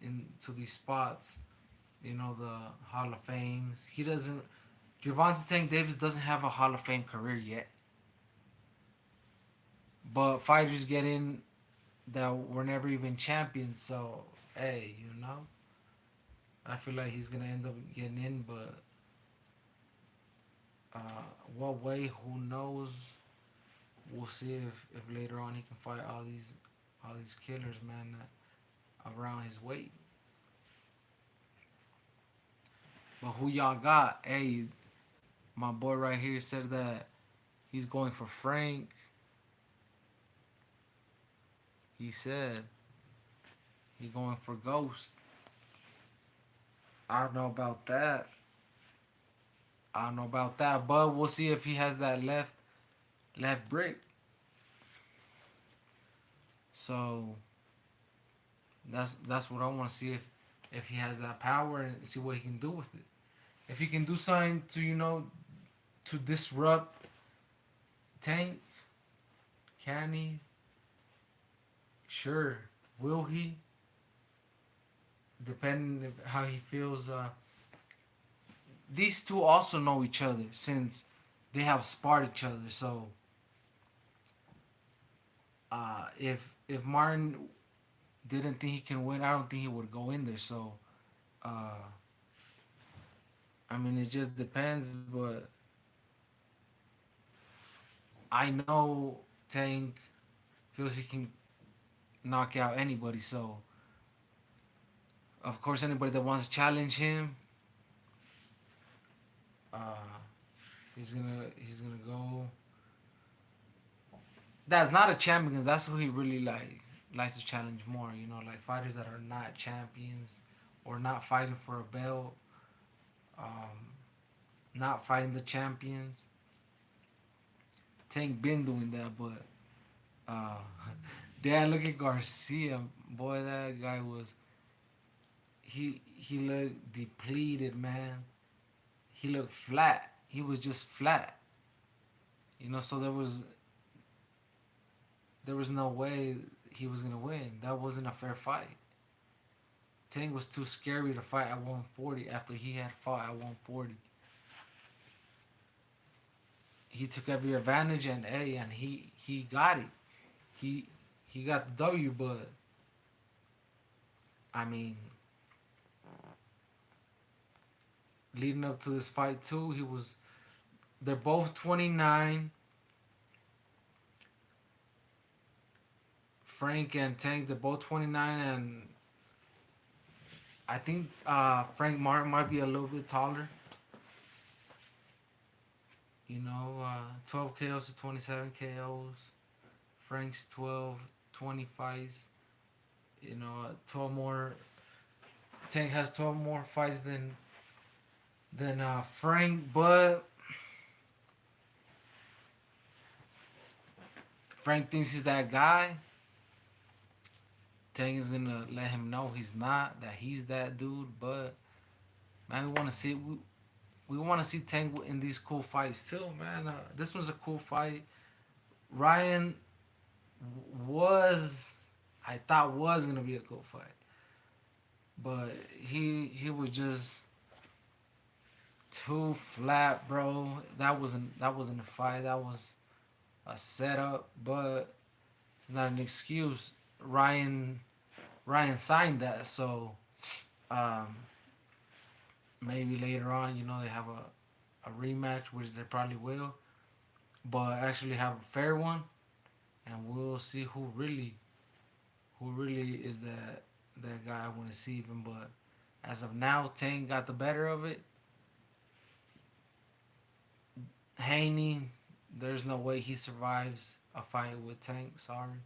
spots. The Hall of Fames. He doesn't. Gervonta Tank Davis doesn't have a Hall of Fame career yet. But fighters get in that were never even champions. So hey, I feel like he's gonna end up getting in, but what way? Who knows? We'll see if later on he can fight all these killers, man, around his weight. But who y'all got? Hey, my boy right here said that he's going for Frank. He said he's going for Ghost. I don't know about that. I don't know about that, but we'll see if he has that left brick. So that's what I want to see if he has that power and see what he can do with it. If he can do something to disrupt Tank, can he? Sure. Will he? Depending how he feels. These two also know each other since they have sparred each other. So if Martin didn't think he can win, I don't think he would go in there. So I mean, it just depends. But I know Tank feels he can knock out anybody. So of course, anybody that wants to challenge him, uh, he's gonna go. That's not a champion because that's who he really likes to challenge more. Like fighters that are not champions or not fighting for a belt, um, not fighting the champions. Tank been doing that, but uh, damn, look at Garcia, boy. That guy was he looked depleted, man. He looked flat. He was just flat. So there was no way he was gonna win. That wasn't a fair fight. Tank was too scary to fight at 140 after he had fought at 140. He took every advantage and he got it. He got the W, but I mean, leading up to this fight too, they're both 29. Frank and Tank, they're both 29, and I think Frank Martin might be a little bit taller. 12 KOs to 27 KOs. Frank's 12, 20 fights. 12 more. Tank has 12 more fights than Frank, but Frank thinks he's that guy. Tank is gonna let him know he's not, that he's that dude. But man, we want to see Tank in these cool fights too, man. This was a cool fight. Ryan I thought was gonna be a cool fight, but he was just too flat, bro. That wasn't a fight. That was a setup, but it's not an excuse. Ryan Ryan signed that, so um, maybe later on, they have a rematch, which they probably will, but actually have a fair one, and we'll see who really is that guy I want to see him. But as of now, Tank got the better of it. Haney, there's no way he survives a fight with Tank. Sorry,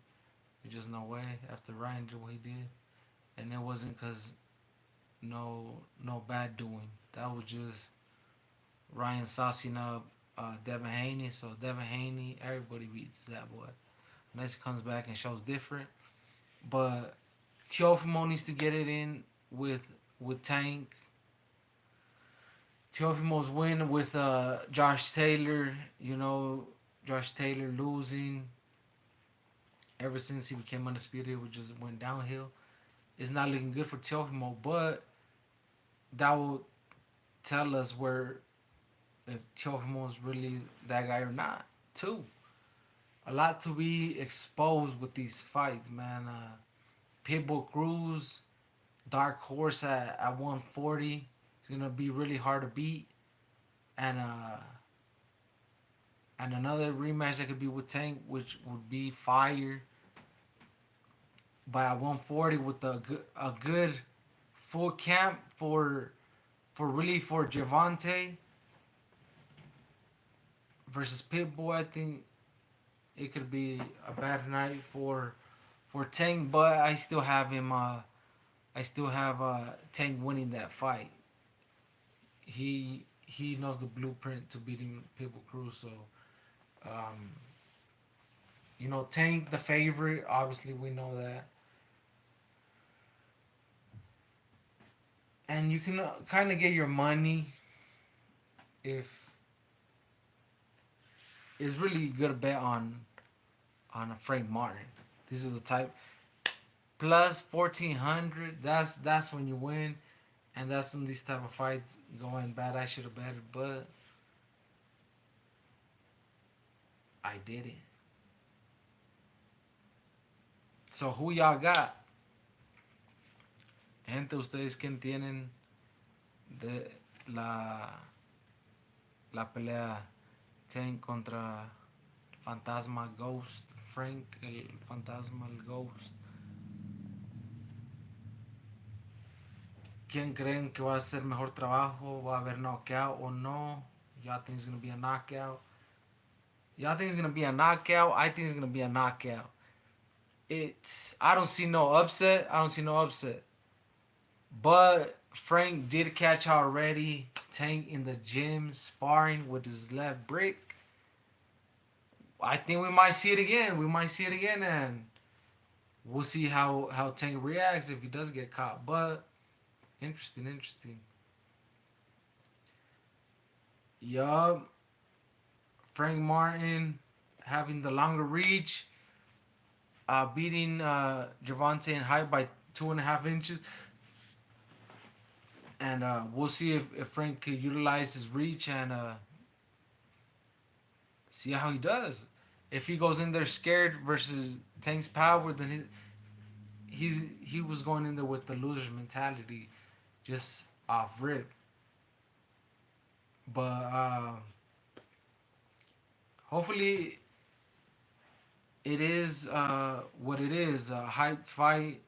there's just no way after Ryan did what he did, and it wasn't because no bad doing. That was just Ryan saucing up Devin Haney. So Devin Haney, everybody beats that boy unless he comes back and shows different. But Teofimo needs to get it in with Tank. Teofimo's win with Josh Taylor. Josh Taylor losing ever since he became undisputed, which just went downhill. It's not looking good for Teofimo, but that will tell us where if Teofimo is really that guy or not. Too, a lot to be exposed with these fights, man. Pitbull Cruz, dark horse at 140. It's gonna be really hard to beat, and another rematch that could be with Tank, which would be fire. By at 140 with a good full camp for Gervonta versus Pitbull. I think it could be a bad night for Tank, but I still have him. I still have Tank winning that fight. He knows the blueprint to beating Pitbull Cruz. So um, Tank the favorite. Obviously, we know that, and you can kind of get your money if it's really good to bet on a Frank Martin. These are the type plus 1400. That's when you win, and that's when these type of fights going bad. I should have betted, but I didn't. So who y'all got? Gente, ustedes quién tienen de la pelea Tank contra Fantasma Ghost Frank, el Fantasma, el Ghost. ¿Quién creen que va a hacer mejor trabajo? ¿Va a haber knockout o no? Y'all think it's gonna be a knockout? Y'all think it's gonna be a knockout? I think it's gonna be a knockout. I don't see no upset. I don't see no upset. But Frank did catch already Tank in the gym sparring with his left brick. I think we might see it again. We might see it again, and we'll see how Tank reacts if he does get caught. But interesting. Yup. Frank Martin having the longer reach, beating Gervonta in height by 2.5 inches. And we'll see if Frank could utilize his reach and see how he does. If he goes in there scared versus Tank's power, then he was going in there with the loser's mentality, just off rip. But hopefully it is what it is, a hype fight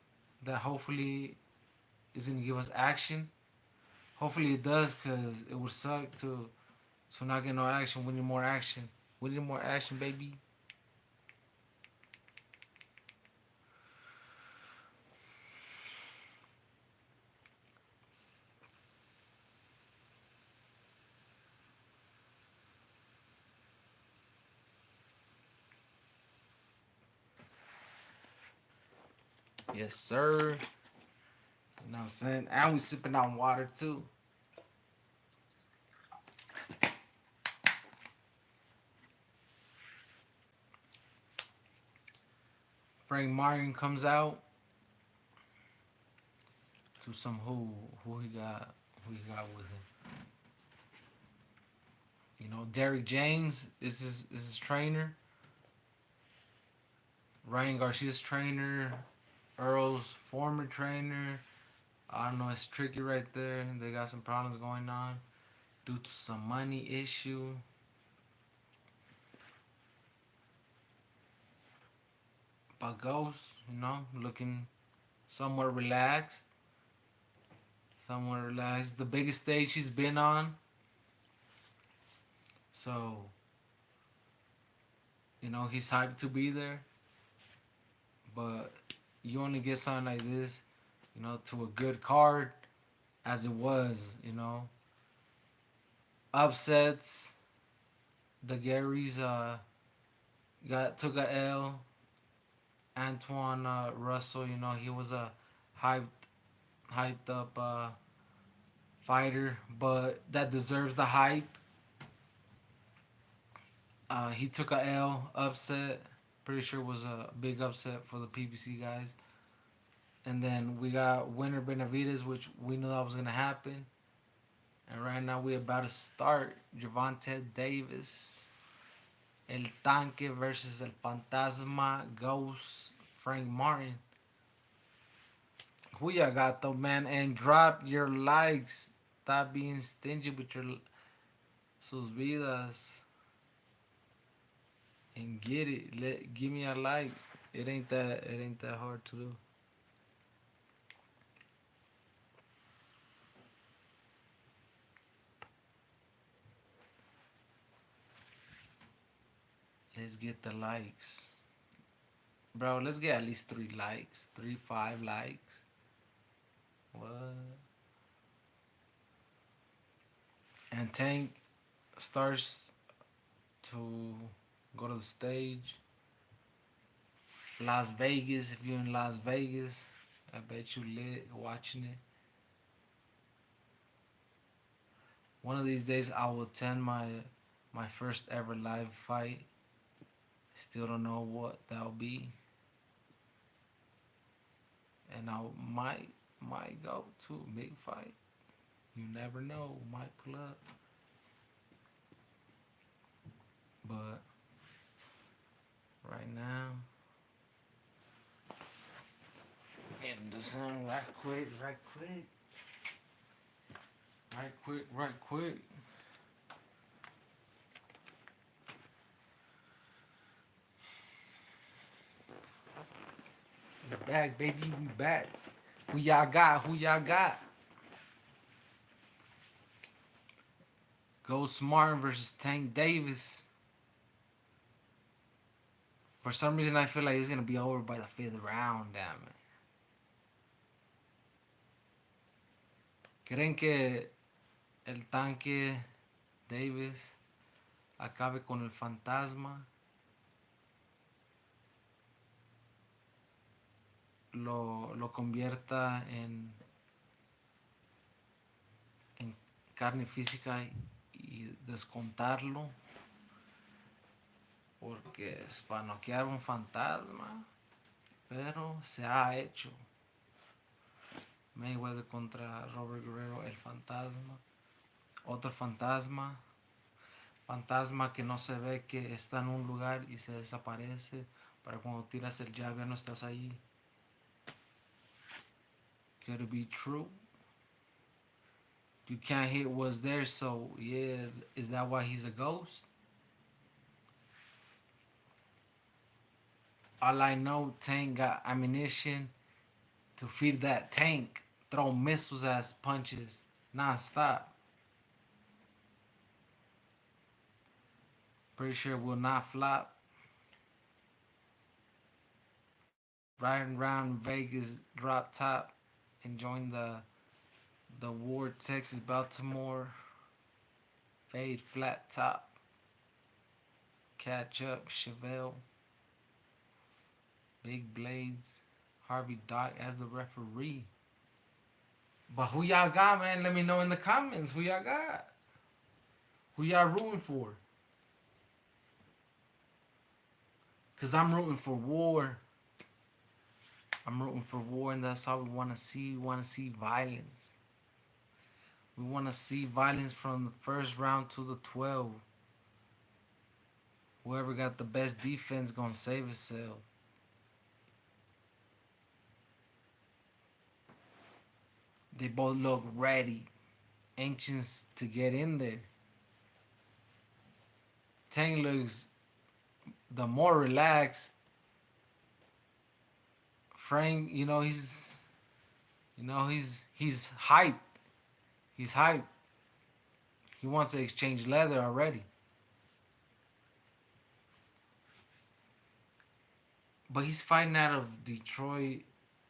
that hopefully is going to give us action. Hopefully it does, because it would suck to not get no action. We need more action. We need more action, baby. Yes, sir. You know what I'm saying? And we sipping on water, too. Frank Martin comes out to some who he got with him. Derrick James is his trainer. Ryan Garcia's trainer. Earl's former trainer. I don't know, it's tricky right there. They got some problems going on due to some money issue. But Ghost, looking somewhat relaxed. Somewhat relaxed. The biggest stage he's been on. So, he's hyped to be there. But you only get something like this, to a good card as it was. Upsets. The Garys took a L. Antoine Russell, he was a hyped up fighter, but that deserves the hype. He took a L upset. Pretty sure it was a big upset for the PBC guys. And then we got winner Benevidez, which we knew that was gonna happen. And right now we about to start Gervonta Davis, El Tanque versus El Fantasma, Ghost, Frank Martin. Who y'all got though, man? And drop your likes. Stop being stingy with your sus vidas. And get it. Give me a like. It ain't that hard to do. Let's get the likes. Bro, let's get at least 3 likes. 5 likes. What? And Tank starts to go to the stage. Las Vegas, if you're in Las Vegas, I bet you lit watching it. One of these days I will attend my first ever live fight. Still don't know what that'll be. And I might go to a big fight. You never know, might pull up. But right now, getting the sun right quick. We back, baby, we back. Who y'all got? Ghost Martin versus Tank Davis. For some reason, I feel like it's gonna be over by the 5th round. Damn it. ¿Creen que el Tanque Davis acabe con el Fantasma? Lo convierta en carne física y descontarlo. Porque es para noquear un fantasma. Pero se ha hecho. Mayweather contra Robert Guerrero, el fantasma. Otro fantasma. Fantasma que no se ve, que está en un lugar y se desaparece. Para cuando tiras el jab ya no estás ahí. Could it be true? You can't hit what's there, so yeah, is that why he's a ghost? All I know, Tank got ammunition to feed that tank, throw missiles as punches non-stop. Pretty sure it will not flop. Riding around Vegas, drop top, enjoying the Ward, Texas, Baltimore, fade flat top, catch up, Chevelle, big blades, Harvey Dock as the referee. But who y'all got, man? Let me know in the comments who y'all got. Who y'all rooting for? Cause I'm rooting for war. I'm rooting for war, and that's all we want to see. We want to see violence. We want to see violence from the first round to the 12. Whoever got the best defense gonna save itself. They both look ready, anxious to get in there. Tank looks the more relaxed. Frank, he's hyped. He's hyped. He wants to exchange leather already. But he's fighting out of Detroit,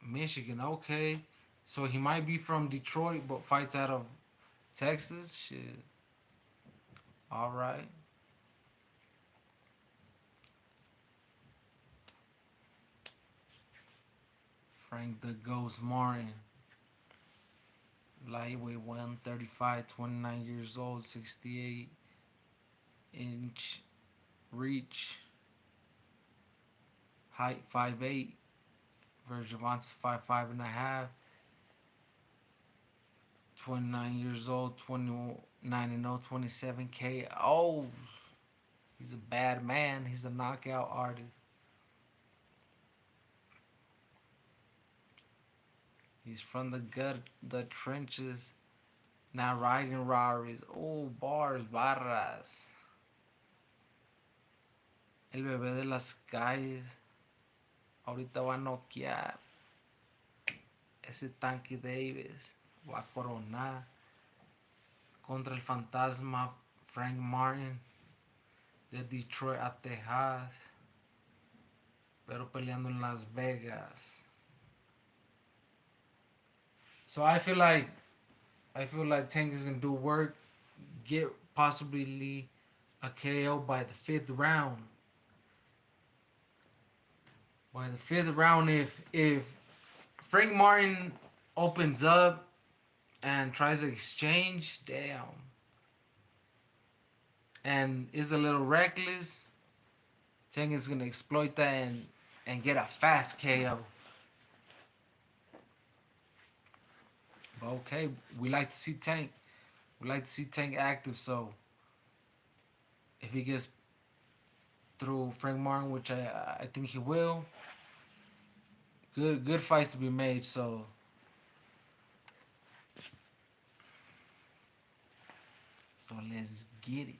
Michigan. Okay. So he might be from Detroit but fights out of Texas. Shit. All right. Frank the Ghost Martin. Lightweight 135, 29 years old, 68-inch reach. Height 5'8". Gervonta 5'5" and a half. 29 years old, 29-0, 27 KO. He's a bad man. He's a knockout artist. He's from the gut, the trenches. Not riding Rarries. Oh, bars, barras. El bebé de las calles. Ahorita va a noquear. Ese tanque Davis va a coronar contra el fantasma Frank Martin de Detroit a Texas, pero peleando en Las Vegas. So I feel like Tank is gonna do work, get possibly a KO by the fifth round. By the fifth round, if Frank Martin opens up and tries to exchange, damn, and is a little reckless, Tank is gonna exploit that and get a fast KO. But okay, we like to see Tank. We like to see Tank active. So if he gets through Frank Martin, which I think he will, good fights to be made. So let's get it.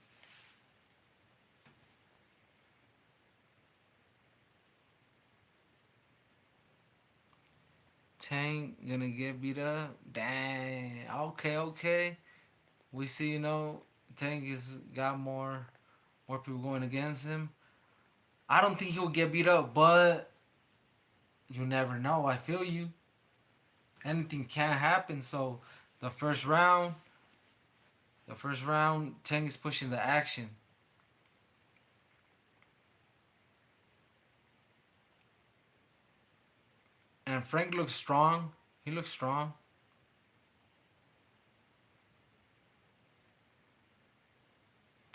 Tank gonna get beat up. Dang. Okay. We see, Tank has got more people going against him. I don't think he'll get beat up, but you never know. I feel you. Anything can happen. So the first round, Tank is pushing the action. And Frank looks strong. He looks strong.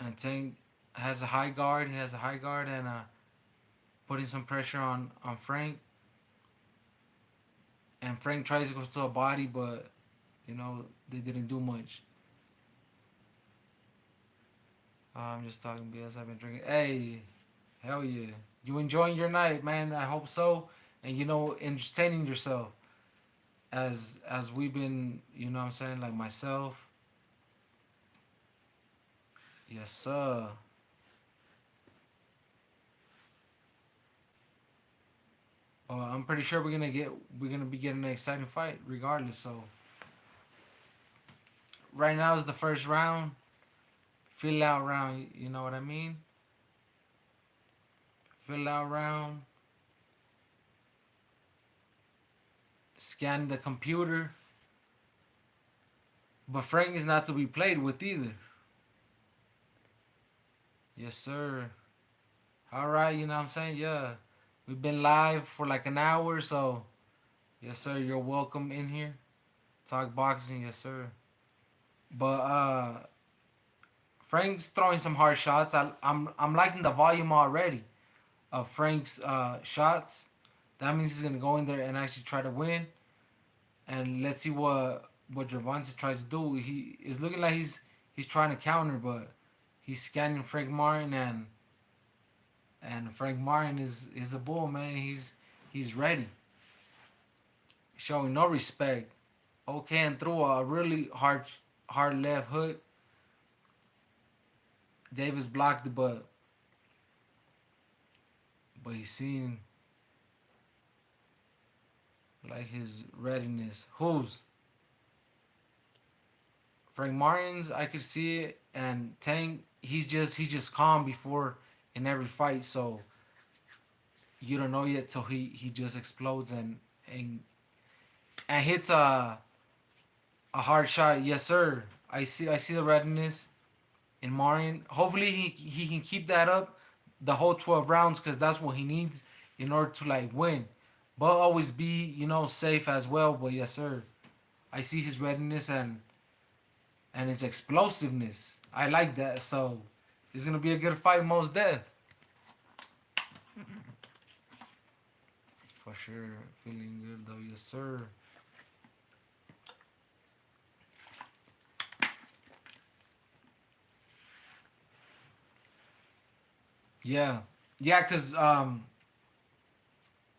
And Tank has a high guard. He has a high guard and putting some pressure on Frank. And Frank tries to go to a body, but they didn't do much. I'm just talking BS. I've been drinking. Hey, hell yeah! You enjoying your night, man? I hope so. And entertaining yourself as we've been. You know what I'm saying? Like myself. Yes, sir. I'm pretty sure we're gonna be getting an exciting fight regardless. So right now is the first round. Fill out round. You know what I mean? Fill out round. Scan the computer. But Frank is not to be played with either. Yes, sir. All right, you know what I'm saying? Yeah. We've been live for like an hour, so yes, sir. You're welcome in here. Talk boxing, yes, sir. But Frank's throwing some hard shots. I'm liking the volume already of Frank's shots. That means he's gonna go in there and actually try to win. And let's see what Gervonta tries to do. He is looking like he's trying to counter, but he's scanning Frank Martin and Frank Martin is a bull, man. He's ready. Showing no respect. okay, and threw a really hard left hook. Davis blocked it, but he seen like his readiness. Who's Frank Martins? I could see it, and Tank. He's just calm before in every fight, so you don't know yet till he just explodes and and hits a hard shot. Yes, sir. I see the readiness in Martin. Hopefully he can keep that up the whole 12 rounds because that's what he needs in order to like win. But always be safe as well. But yes, sir. I see his readiness and his explosiveness. I like that. So it's gonna be a good fight, most def. For sure. Feeling good though, yes, sir. Yeah, yeah, cause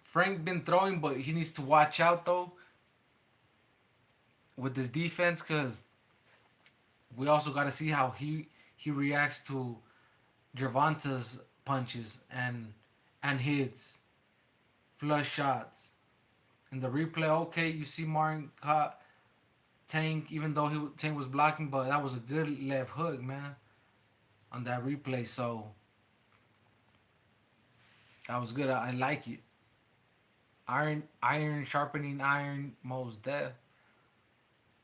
Frank been throwing, but he needs to watch out though with his defense, cause we also got to see how he reacts to Gervonta's punches and hits, flush shots. In the replay, okay, you see Martin caught Tank, even though Tank was blocking, but that was a good left hook, man, on that replay. So that was good. I like it. Iron sharpening iron, most death.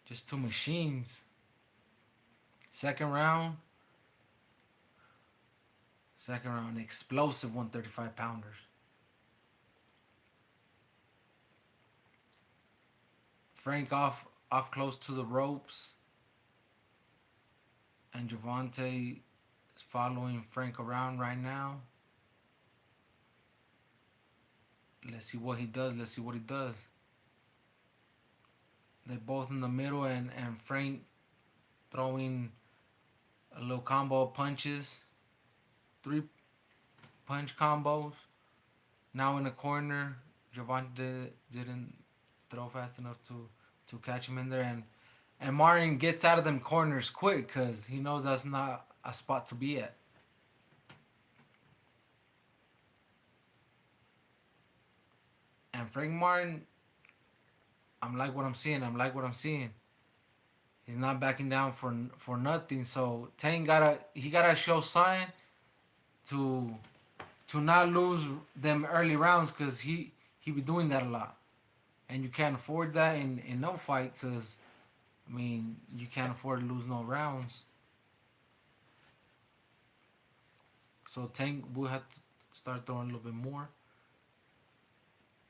Just two machines. Second round. Second round, explosive 135 pounders. Frank off close to the ropes, and Gervonta is following Frank around right now. Let's see what he does. Let's see what he does. They're both in the middle, and Frank throwing a little combo of punches. Three punch combos. Now in the corner, Gervonta didn't throw fast enough to catch him in there, and Martin gets out of them corners quick because he knows that's not a spot to be at. And Frank Martin, I'm like what I'm seeing. I'm like what I'm seeing. He's not backing down for nothing. So Tank gotta show sign to to not lose them early rounds because he be doing that a lot, and you can't afford that in no fight because I mean you can't afford to lose no rounds. So Tank will have to start throwing a little bit more,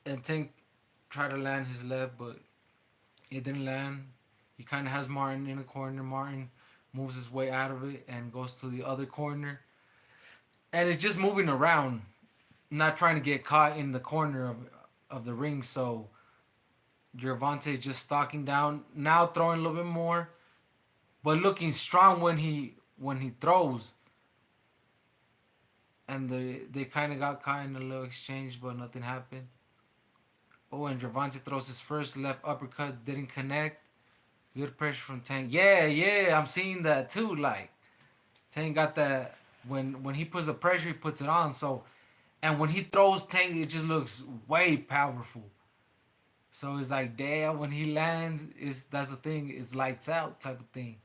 and Tank tried to land his left, but it didn't land. He kind of has Martin in a corner. Martin moves his way out of it and goes to the other corner, and it's just moving around, not trying to get caught in the corner of the ring. So Gervonta is just stalking down now, throwing a little bit more, but looking strong when he throws. And they kind of got caught in a little exchange, but nothing happened. Oh, and Gervonta throws his first left uppercut, didn't connect. Good pressure from Tank. Yeah, yeah, I'm seeing that too. Like Tank got that when he puts the pressure, he puts it on. So, and when he throws Tank, it just looks way powerful. So it's like, damn, when he lands, is that's the thing. It's lights out type of thing.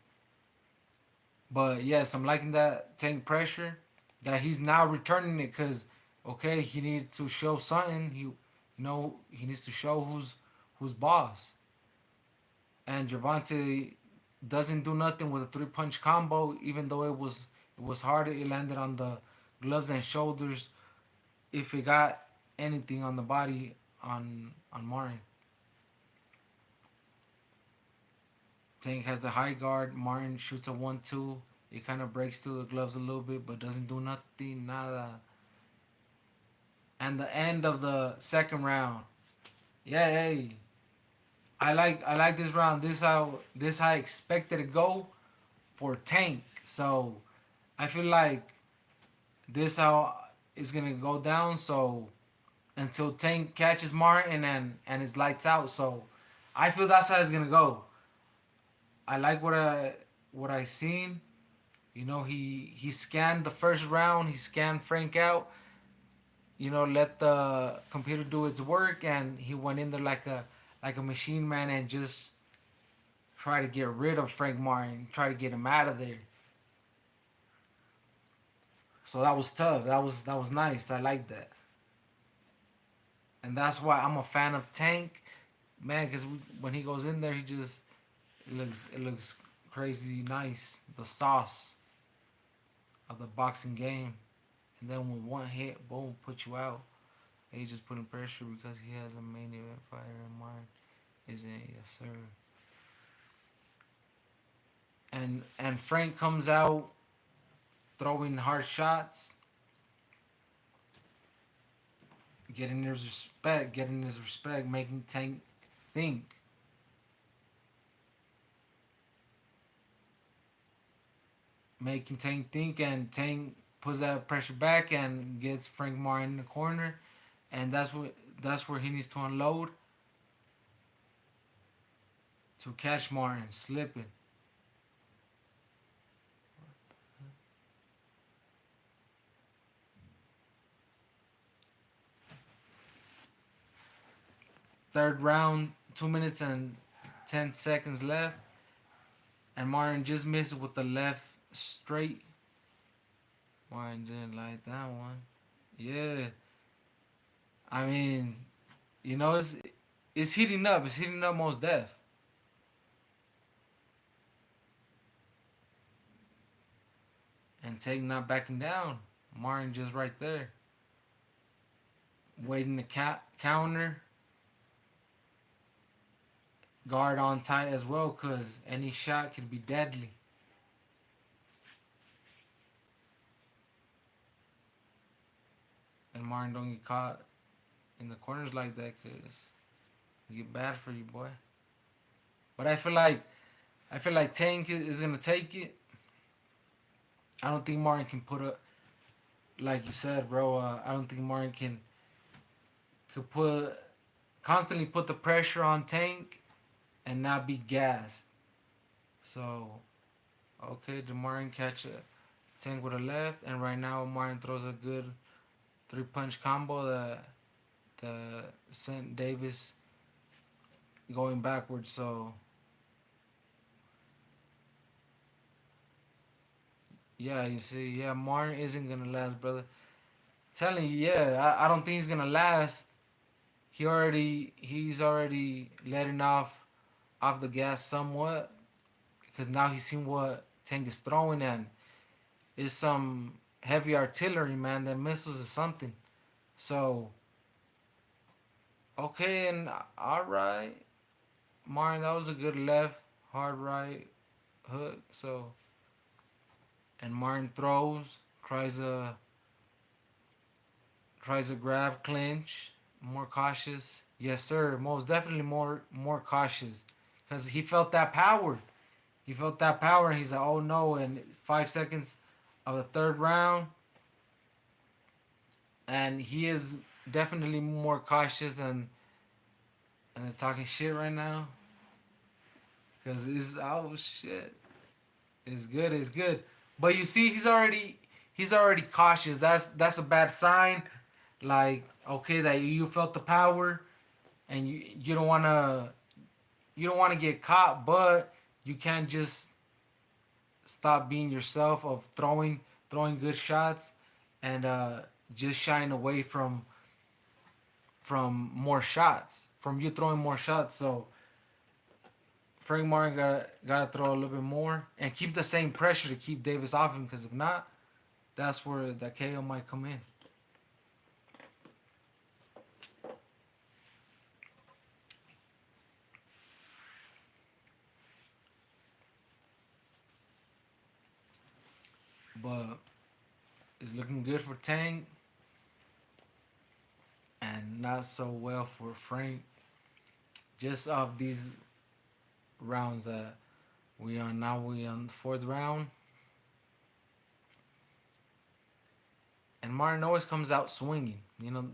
But yes, I'm liking that Tank pressure. That he's now returning it because okay, he needed to show something. He needs to show who's boss. And Gervonta doesn't do nothing with a three punch combo, even though it was hard. It landed on the gloves and shoulders. If it got anything on the body on Martin. Tank has the high guard. Martin shoots a 1-2. It kind of breaks through the gloves a little bit, but doesn't do nothing, nada. And the end of the second round. Yeah, hey, I like this round. This how I expected to go for Tank. So I feel like this how it's gonna go down. So until Tank catches Martin and it's lights out. So I feel that's how it's gonna go. I like what I seen. You know, he scanned the first round. He scanned Frank out. You know, let the computer do its work, and he went in there like a machine man and just try to get rid of Frank Martin, try to get him out of there. So that was tough. That was nice. I like that, and that's why I'm a fan of Tank, man. Because when he goes in there, he just it looks crazy nice. The sauce of the boxing game, and then with one hit, boom, put you out. And he just putting pressure because he has a main event fighter in mind. Isn't it? Yes, sir. And Frank comes out throwing hard shots, getting his respect, making Tank think, and Tank puts that pressure back and gets Frank Martin in the corner, and that's where he needs to unload to catch Martin slipping. Third round, 2 minutes and 10 seconds left, and Martin just missed with the left straight. Martin didn't like that one. Yeah, I mean, you know, it's heating up. It's heating up most deaf. And Tank not backing down. Martin just right there, waiting to counter, guard on tight as well, cause any shot could be deadly. And Martin don't get caught in the corners like that, cause it get bad for you, boy. But I feel like Tank is gonna take it. I don't think Martin can put up, like you said, bro. I don't think Martin could constantly put the pressure on Tank and not be gassed. So okay, did Martin catch a Tank with a left, and right now Martin throws a good 3 punch combo that sent Davis going backwards. So yeah, you see, yeah, Martin isn't gonna last, brother. Telling you, yeah, I don't think he's gonna last. He's already letting off the gas somewhat because now he's seen what Tank is throwing, and it's some heavy artillery, man. That missiles is something. So okay, and all right, Martin, that was a good left, hard right hook. So and Martin throws, tries a grab clinch, more cautious. Yes, sir. Most definitely more cautious, because he felt that power. He felt that power, and he's like, oh no! And 5 seconds of the third round, and he is definitely more cautious and they're talking shit right now, because it's oh shit. It's good. It's good. But you see, he's already cautious. That's a bad sign. Like okay, that you felt the power, and you don't wanna get caught, but you can't just stop being yourself of throwing good shots, and just shying away from more shots, from you throwing more shots. So Frank Martin gotta throw a little bit more and keep the same pressure to keep Davis off him, because if not, that's where that KO might come in. But it's looking good for Tank and not so well for Frank. Just off these rounds that we on the fourth round, and Martin always comes out swinging.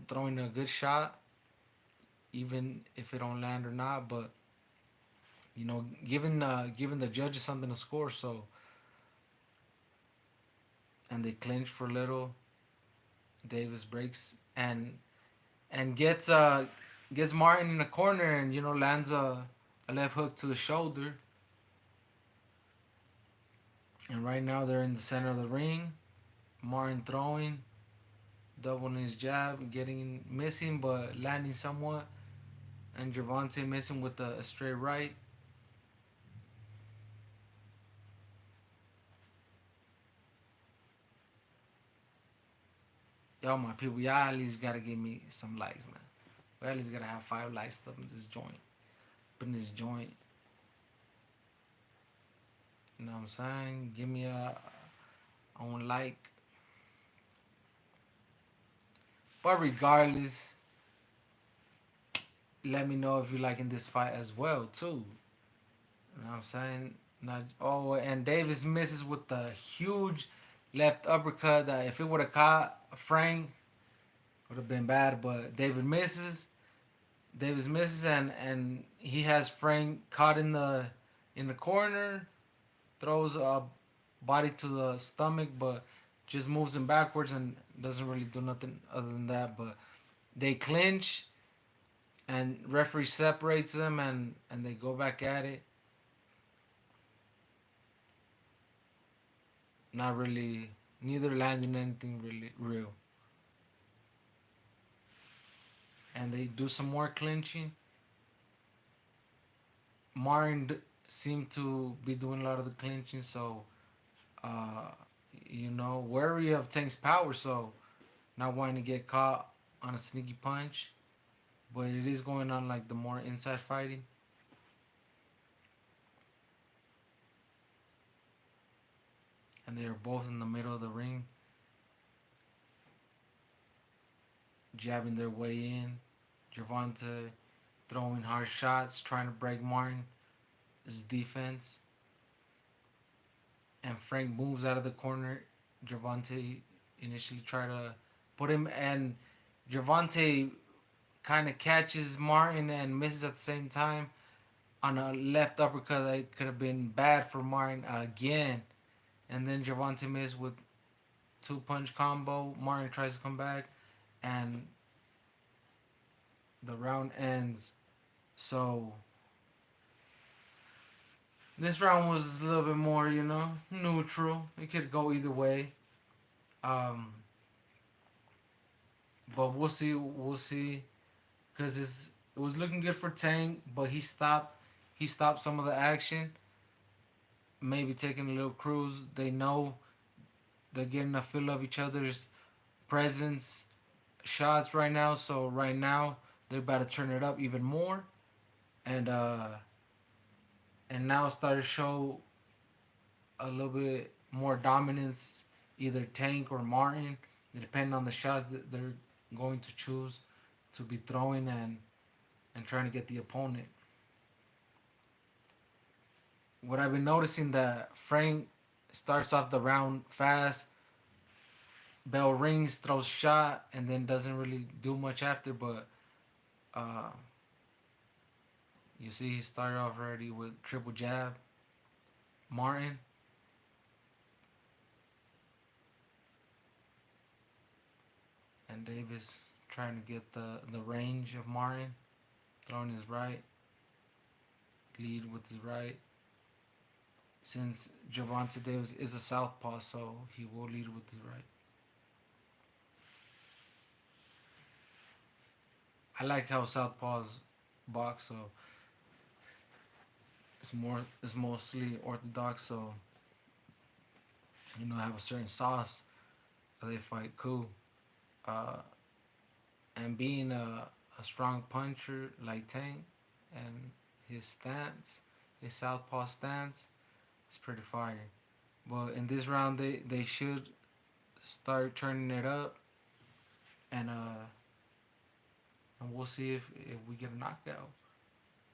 Throwing a good shot, even if it don't land or not. But giving the judges something to score. So and they clinch for a little. Davis breaks and gets Martin in the corner and lands a left hook to the shoulder. And right now they're in the center of the ring. Martin throwing, doubling his jab, getting missing but landing somewhat, and Gervonta missing with a straight right. Yo, my people, y'all at least gotta give me some likes, man. We at least gotta have 5 likes up in this joint. Up in this joint. You know what I'm saying? Give me a one like. But regardless, let me know if you're liking this fight as well too. You know what I'm saying? Not and Davis misses with the huge left uppercut that if it would have caught Frank would have been bad, but Davis misses and he has Frank caught in the corner, throws a body to the stomach, but just moves him backwards and doesn't really do nothing other than that. But they clinch and referee separates them and they go back at it. Not really, neither landing anything really real. And they do some more clinching. Martin seemed to be doing a lot of the clinching, so uh, wary of Tank's power, so not wanting to get caught on a sneaky punch. But it is going on like the more inside fighting. And they are both in the middle of the ring, jabbing their way in. Gervonta throwing hard shots, trying to break Martin's defense. And Frank moves out of the corner. Gervonta initially tried to put him, and Gervonta kind of catches Martin and misses at the same time on a left uppercut that could have been bad for Martin again. And then Gervonta missed with 2-punch combo. Martin tries to come back, and the round ends. So this round was a little bit more, neutral. It could go either way. Um, but we'll see. We'll see. Because it was looking good for Tank, but he stopped. He stopped some of the action. Maybe taking a little cruise. They know they're getting a feel of each other's presence, shots right now. So right now they're about to turn it up even more, and now start to show a little bit more dominance, either Tank or Martin, depending on the shots that they're going to choose to be throwing and trying to get the opponent. What I've been noticing that Frank starts off the round fast, bell rings, throws shot, and then doesn't really do much after. But uh, you see, he started off already with triple jab. Martin. And Davis trying to get the range of Martin, throwing his right, lead with his right. Since Gervonta Davis is a southpaw, so he will lead with his right. I like how southpaws box, so it's mostly orthodox, so have a certain sauce that they fight cool. Uh, and being a strong puncher like Tank and his southpaw stance, is pretty fire. But in this round, they should start turning it up, and we'll see if we get a knockout,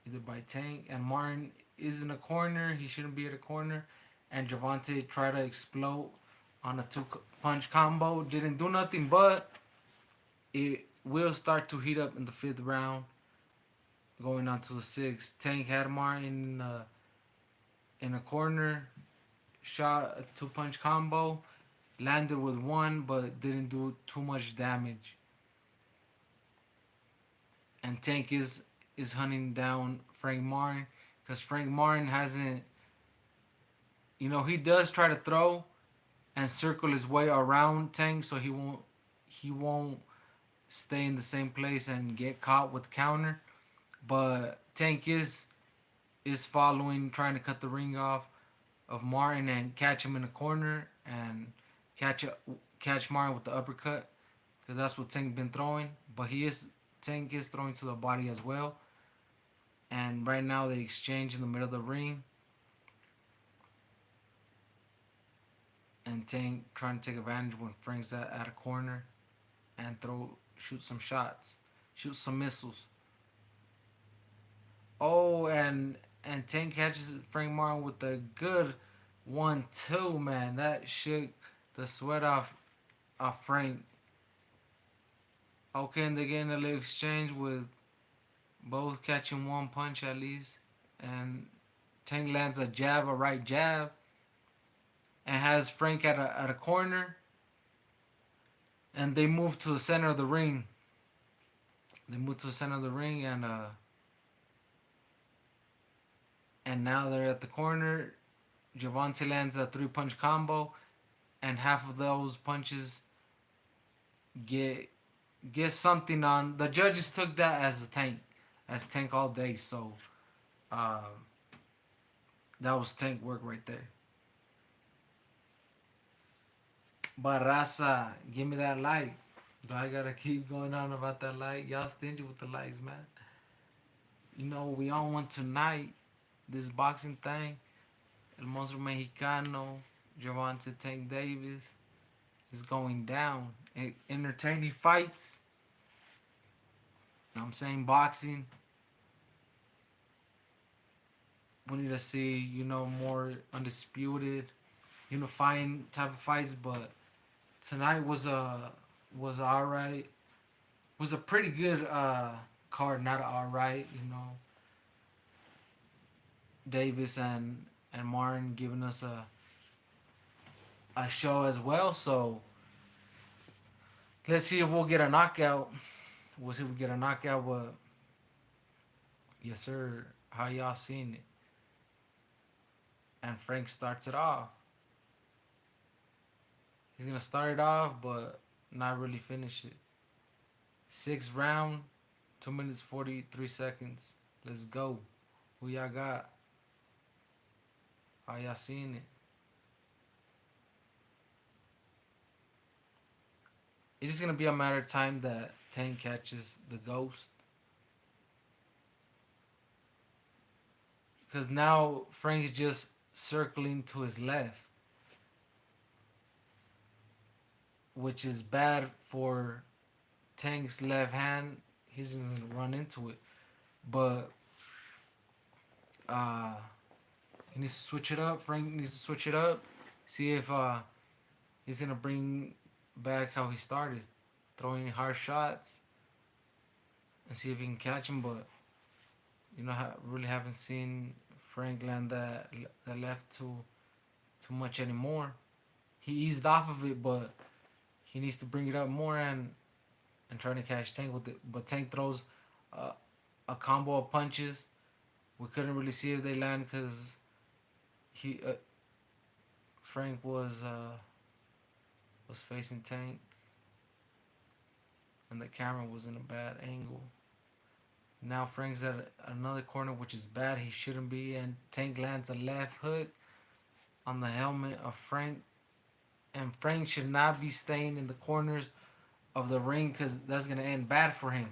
either by Tank. And Martin is in a corner; he shouldn't be at a corner. And Gervonta tried to explode on a 2-punch combo, didn't do nothing, but it will start to heat up in the 5th round. going on to the 6th. Tank had Martin in a corner, shot a 2-punch combo, landed with one, but didn't do too much damage. And Tank is hunting down Frank Martin because Frank Martin hasn't. He does try to throw and circle his way around Tank, so he won't stay in the same place and get caught with counter. But Tank is following, trying to cut the ring off of Martin and catch him in the corner and catch catch Martin with the uppercut because that's what Tank been throwing. But Tank is throwing to the body as well. And right now they exchange in the middle of the ring. And Tank trying to take advantage when Frank's at a corner and shoot some shots, shoot some missiles. Oh, and Tank catches Frank Martin with a good 1-2, man. That shook the sweat off Frank. Okay, and they get in a little exchange with both catching one punch at least, and Tank lands a right jab, and has Frank at a corner, and they move to the center of the ring. They move to the center of the ring, and now they're at the corner. Gervonta lands a 3-punch combo, and half of those punches get something on. The judges took that as Tank all day. So that was Tank work right there. But Raza, give me that like. Do I gotta keep going on about that like? Y'all stingy with the likes, man. We on one tonight. This boxing thing. El Monstruo Mexicano, Gervonta Tank Davis is going down. Entertaining fights. I'm saying boxing. We need to see, more undisputed, unifying type of fights. But tonight was alright. Was a pretty good card, not alright. Davis and Martin giving us a show as well. So let's see if we'll get a knockout. We'll see if we get a knockout. But yes, sir. How y'all seen it? And Frank starts it off. He's gonna start it off, but not really finish it. 6th round, 2 minutes 43 seconds. Let's go. Who y'all got? How y'all seen it? It's just gonna be a matter of time that Tank catches the ghost. Because now Frank's just circling to his left, which is bad for Tank's left hand. He's just gonna run into it. But he needs to switch it up. Frank needs to switch it up. See if he's gonna bring back how he started, throwing hard shots, and see if he can catch him. But really haven't seen Frank land that left too much anymore. He eased off of it, but he needs to bring it up more and try to catch Tank with it. But Tank throws a combo of punches. We couldn't really see if they land because Frank was facing Tank, and the camera was in a bad angle. Now Frank's at another corner, which is bad. He shouldn't be. And Tank lands a left hook on the helmet of Frank. And Frank should not be staying in the corners of the ring because that's going to end bad for him.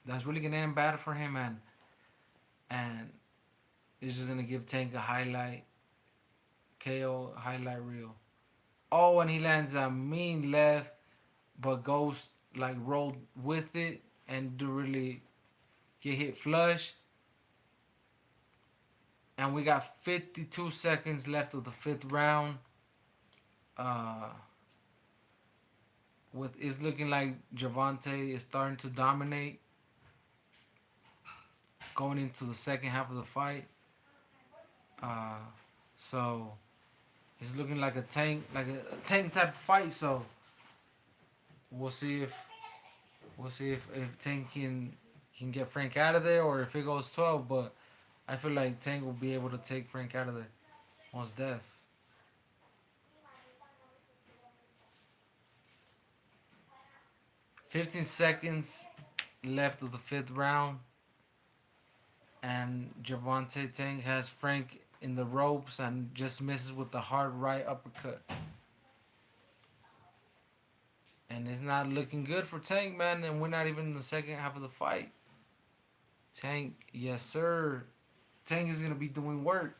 That's really going to end bad for him. And it's just going to give Tank a highlight KO highlight reel. Oh, and he lands a mean left, but Ghost rolled with it and didn't really get hit flush. And we got 52 seconds left of the 5th round. It's looking like Gervonta is starting to dominate. going into the second half of the fight. Uh, so it's looking like a tank type of fight. So we'll see if if Tank can get Frank out of there or if it goes 12. But I feel like Tank will be able to take Frank out of there. Most death. 15 seconds left of the fifth round, and Gervonta Tank has Frank in the ropes and just misses with the hard right uppercut. And it's not looking good for Tank, man. And we're not even in the second half of the fight. Tank, yes, sir. Tank is going to be doing work.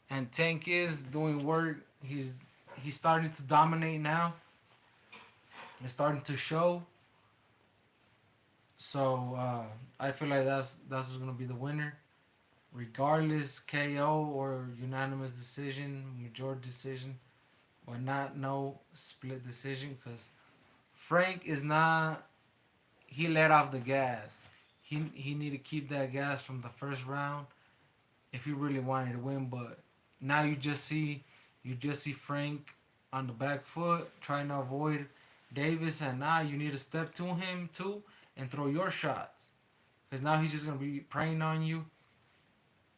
And Tank is doing work. He's starting to dominate now. It's starting to show. So I feel like that's who's gonna be the winner, regardless KO or unanimous decision, majority decision, or not no split decision. Cause Frank is not. He let off the gas. He need to keep that gas from the first round if he really wanted to win. But now you just see Frank on the back foot trying to avoid Davis, and now you need to step to him too and throw your shots, because now he's just gonna be preying on you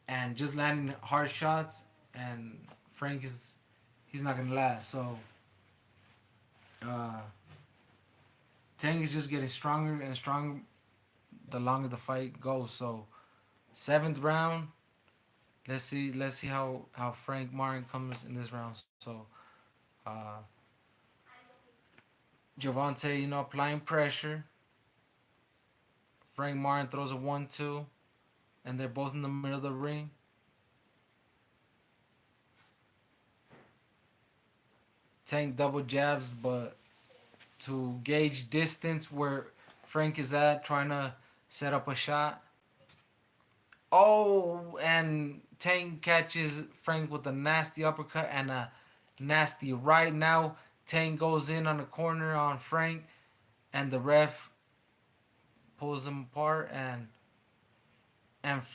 and just landing hard shots, and Frank is he's not gonna last. So uh, Tank is just getting stronger and stronger the longer the fight goes. So seventh round. Let's see how Frank Martin comes in this round. So uh, Gervonta, applying pressure. Frank Martin throws a 1-2, and they're both in the middle of the ring. Tank double jabs, but to gauge distance where Frank is at, trying to set up a shot. Oh, and Tank catches Frank with a nasty uppercut and a nasty right. Now Tank goes in on the corner on Frank, and the ref pulls him apart, and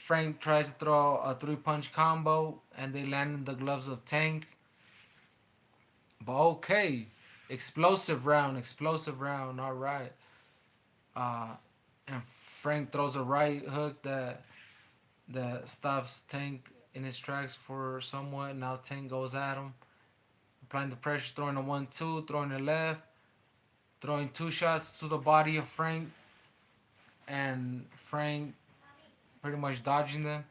Frank tries to throw a 3-punch combo, and they land in the gloves of Tank. But okay, explosive round. All right. Uh, and Frank throws a right hook that stops Tank in his tracks for somewhat. Now Tank goes at him, applying the pressure, throwing a 1-2, throwing a left, throwing 2 shots to the body of Frank, and Frank pretty much dodging them.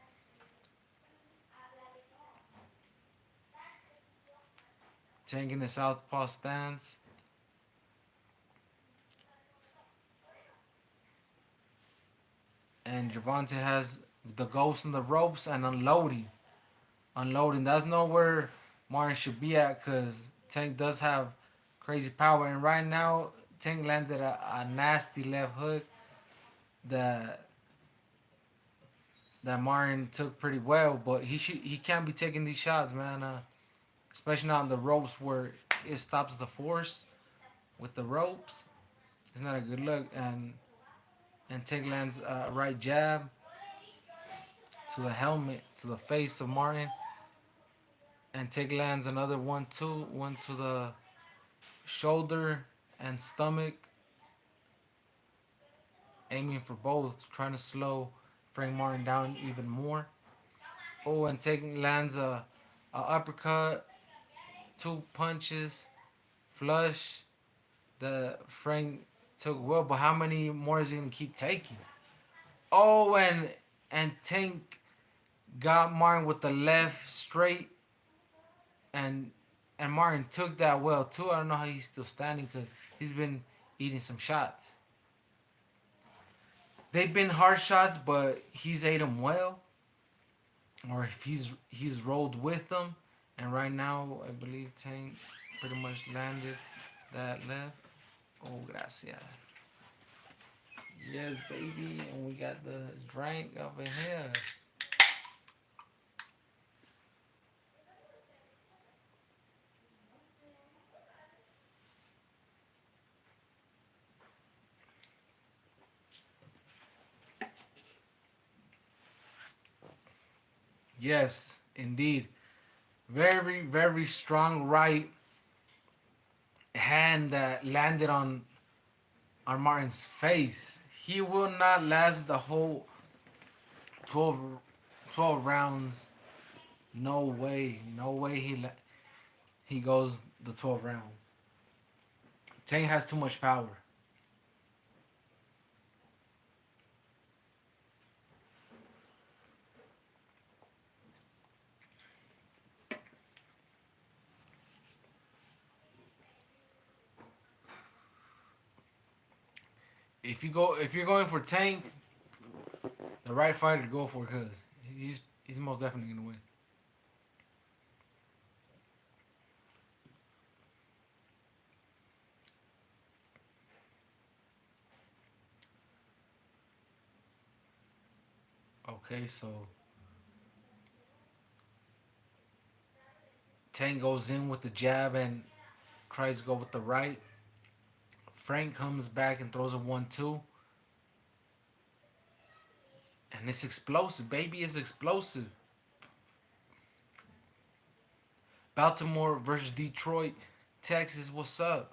Tank in the southpaw stance. And Gervonta has the ghost in the ropes and unloading. Unloading. That's not where Martin should be at, because Tank does have crazy power. And right now, Tank landed a nasty left hook that Martin took pretty well. But he can't be taking these shots, man. Especially not on the ropes where it stops the force with the ropes. It's not a good look. And Tank lands a right jab to the helmet, to the face of Martin. And Tank lands another 1-2, one to the shoulder and stomach, aiming for both, trying to slow Frank Martin down even more. Oh, and Tank lands a uppercut, 2 punches, flush. The Frank took well, but how many more is he gonna keep taking? Oh, and Tank got Martin with the left straight, and Martin took that well too. I don't know how he's still standing, because he's been eating some shots. They've been hard shots, but he's ate them well, or if he's rolled with them. And right now, I believe Tank pretty much landed that left. Oh, gracias. Yes, baby, and we got the drink over here. Yes, indeed. Very, very strong right hand that landed on Martin's face. He will not last the whole 12, 12 rounds. No way. No way he goes the 12 rounds. Tank has too much power. If you're going for Tank, the right fighter to go for because he's most definitely gonna win. Okay, so Tank goes in with the jab and tries to go with the right. Frank comes back and throws a 1-2. And it's explosive, baby. It's explosive. Baltimore versus Detroit, Texas. What's up?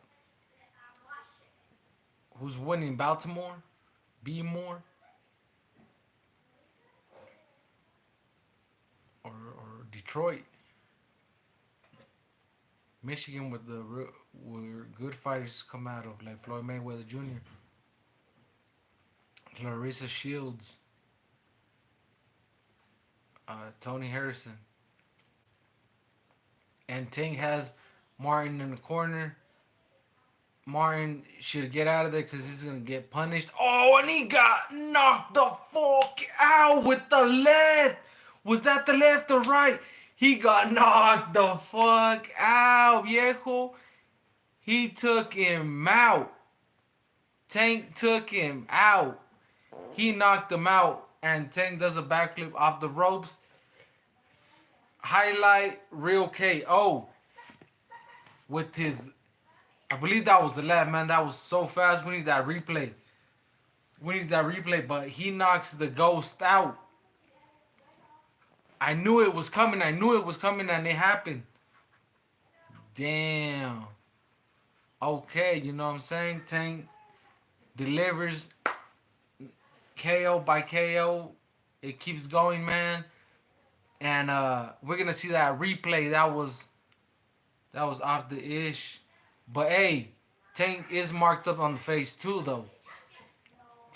Who's winning? Baltimore? B more? Or Detroit? Michigan with where good fighters come out of, like Floyd Mayweather Jr., Clarissa Shields, Tony Harrison. And Ting has Martin in the corner. Martin should get out of there because he's going to get punished. Oh, and he got knocked the fuck out with the left. Was that the left or right? He got knocked the fuck out, viejo. He took him out. Tank took him out. He knocked him out. And Tank does a backflip off the ropes. Highlight real KO with his. I believe that was the left, man. That was so fast. We need that replay. We need that replay. But he knocks the ghost out. I knew it was coming. I knew it was coming, and it happened. Damn. Okay, you know what I'm saying? Tank delivers KO by KO. It keeps going, man. And we're gonna see that replay. That was off the ish. But hey, Tank is marked up on the face too, though.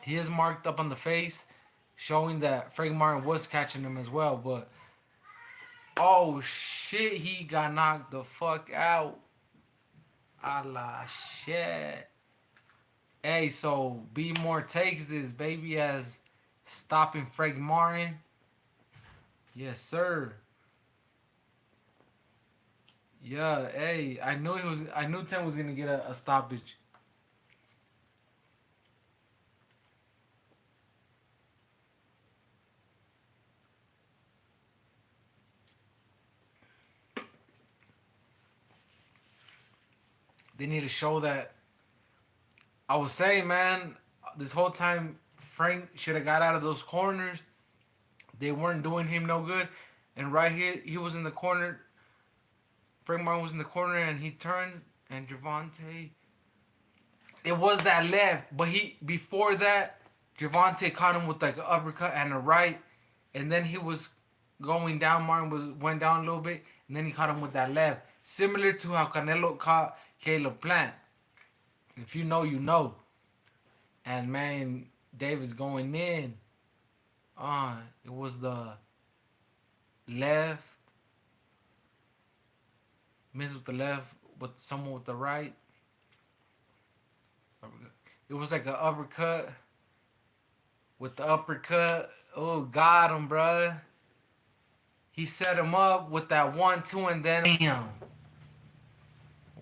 He is marked up on the face, showing that Frank Martin was catching him as well. But oh shit, he got knocked the fuck out. A la shit. Hey, so B More takes this baby as stopping Frank Martin. Yes, sir. Yeah, hey, I knew Ten was gonna get a stoppage. They need to show that. I was saying, man, this whole time Frank should have got out of those corners. They weren't doing him no good. And right here, he was in the corner. Frank Martin was in the corner, and he turns, and Gervonta. It was that left, but he before that, Gervonta caught him with like an uppercut and a right, and then he was going down. Martin went down a little bit, and then he caught him with that left, similar to how Canelo caught Caleb Plant. If you know, you know. And man, Davis going in. It was the left. Missed with the left, with someone with the right. It was like an uppercut. With the uppercut. Oh, got him, bruh. He set him up with that 1-2 and then damn.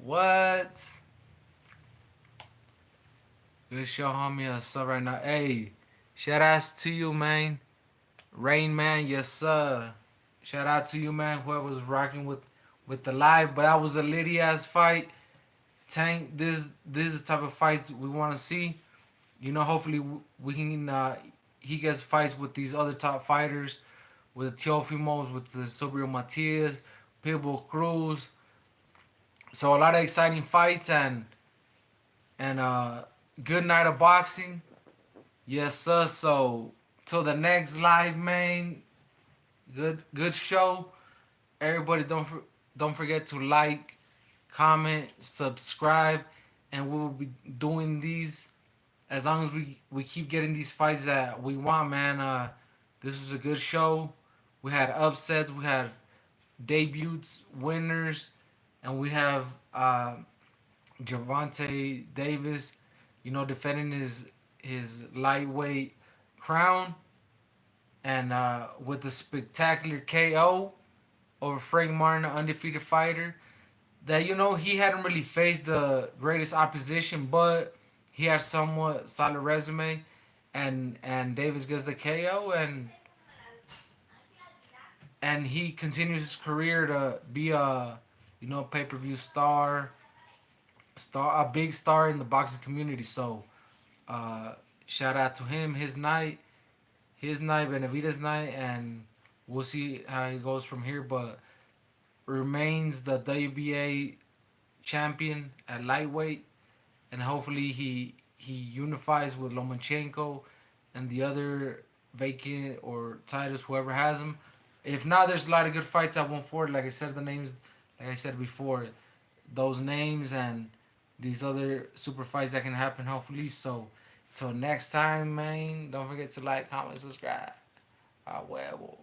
What? Good show, homie. What's up right now? Hey, shout outs to you, man. Rain Man, yes sir. Shout out to you, man. Whoever was rocking with the live, but that was a litty ass fight. Tank, this is the type of fights we want to see. You know, hopefully we can. He gets fights with these other top fighters, with the Teofimos, with the Sobrio Matias, Pitbull Cruz. So a lot of exciting fights and good night of boxing. Yes, sir. So till the next live, man. Good show. Everybody, don't forget to like, comment, subscribe, and we will be doing these as long as we keep getting these fights that we want, man. This was a good show. We had upsets, we had debuts, winners, and we have Gervonta Davis, defending his lightweight crown, and with a spectacular KO over Frank Martin, an undefeated fighter. That he hadn't really faced the greatest opposition, but he had somewhat solid resume, and Davis gets the KO, and he continues his career to be a pay-per-view a big star in the boxing community. So uh, shout out to him, his night, Benevidez night, and we'll see how he goes from here. But remains the WBA champion at lightweight, and hopefully he unifies with Lomachenko and the other vacant or titles, whoever has them. If not, there's a lot of good fights at 140. Like I said, the names, like I said before, those names and these other super fights that can happen. Hopefully, so till next time, man. Don't forget to like, comment, subscribe. Huevo.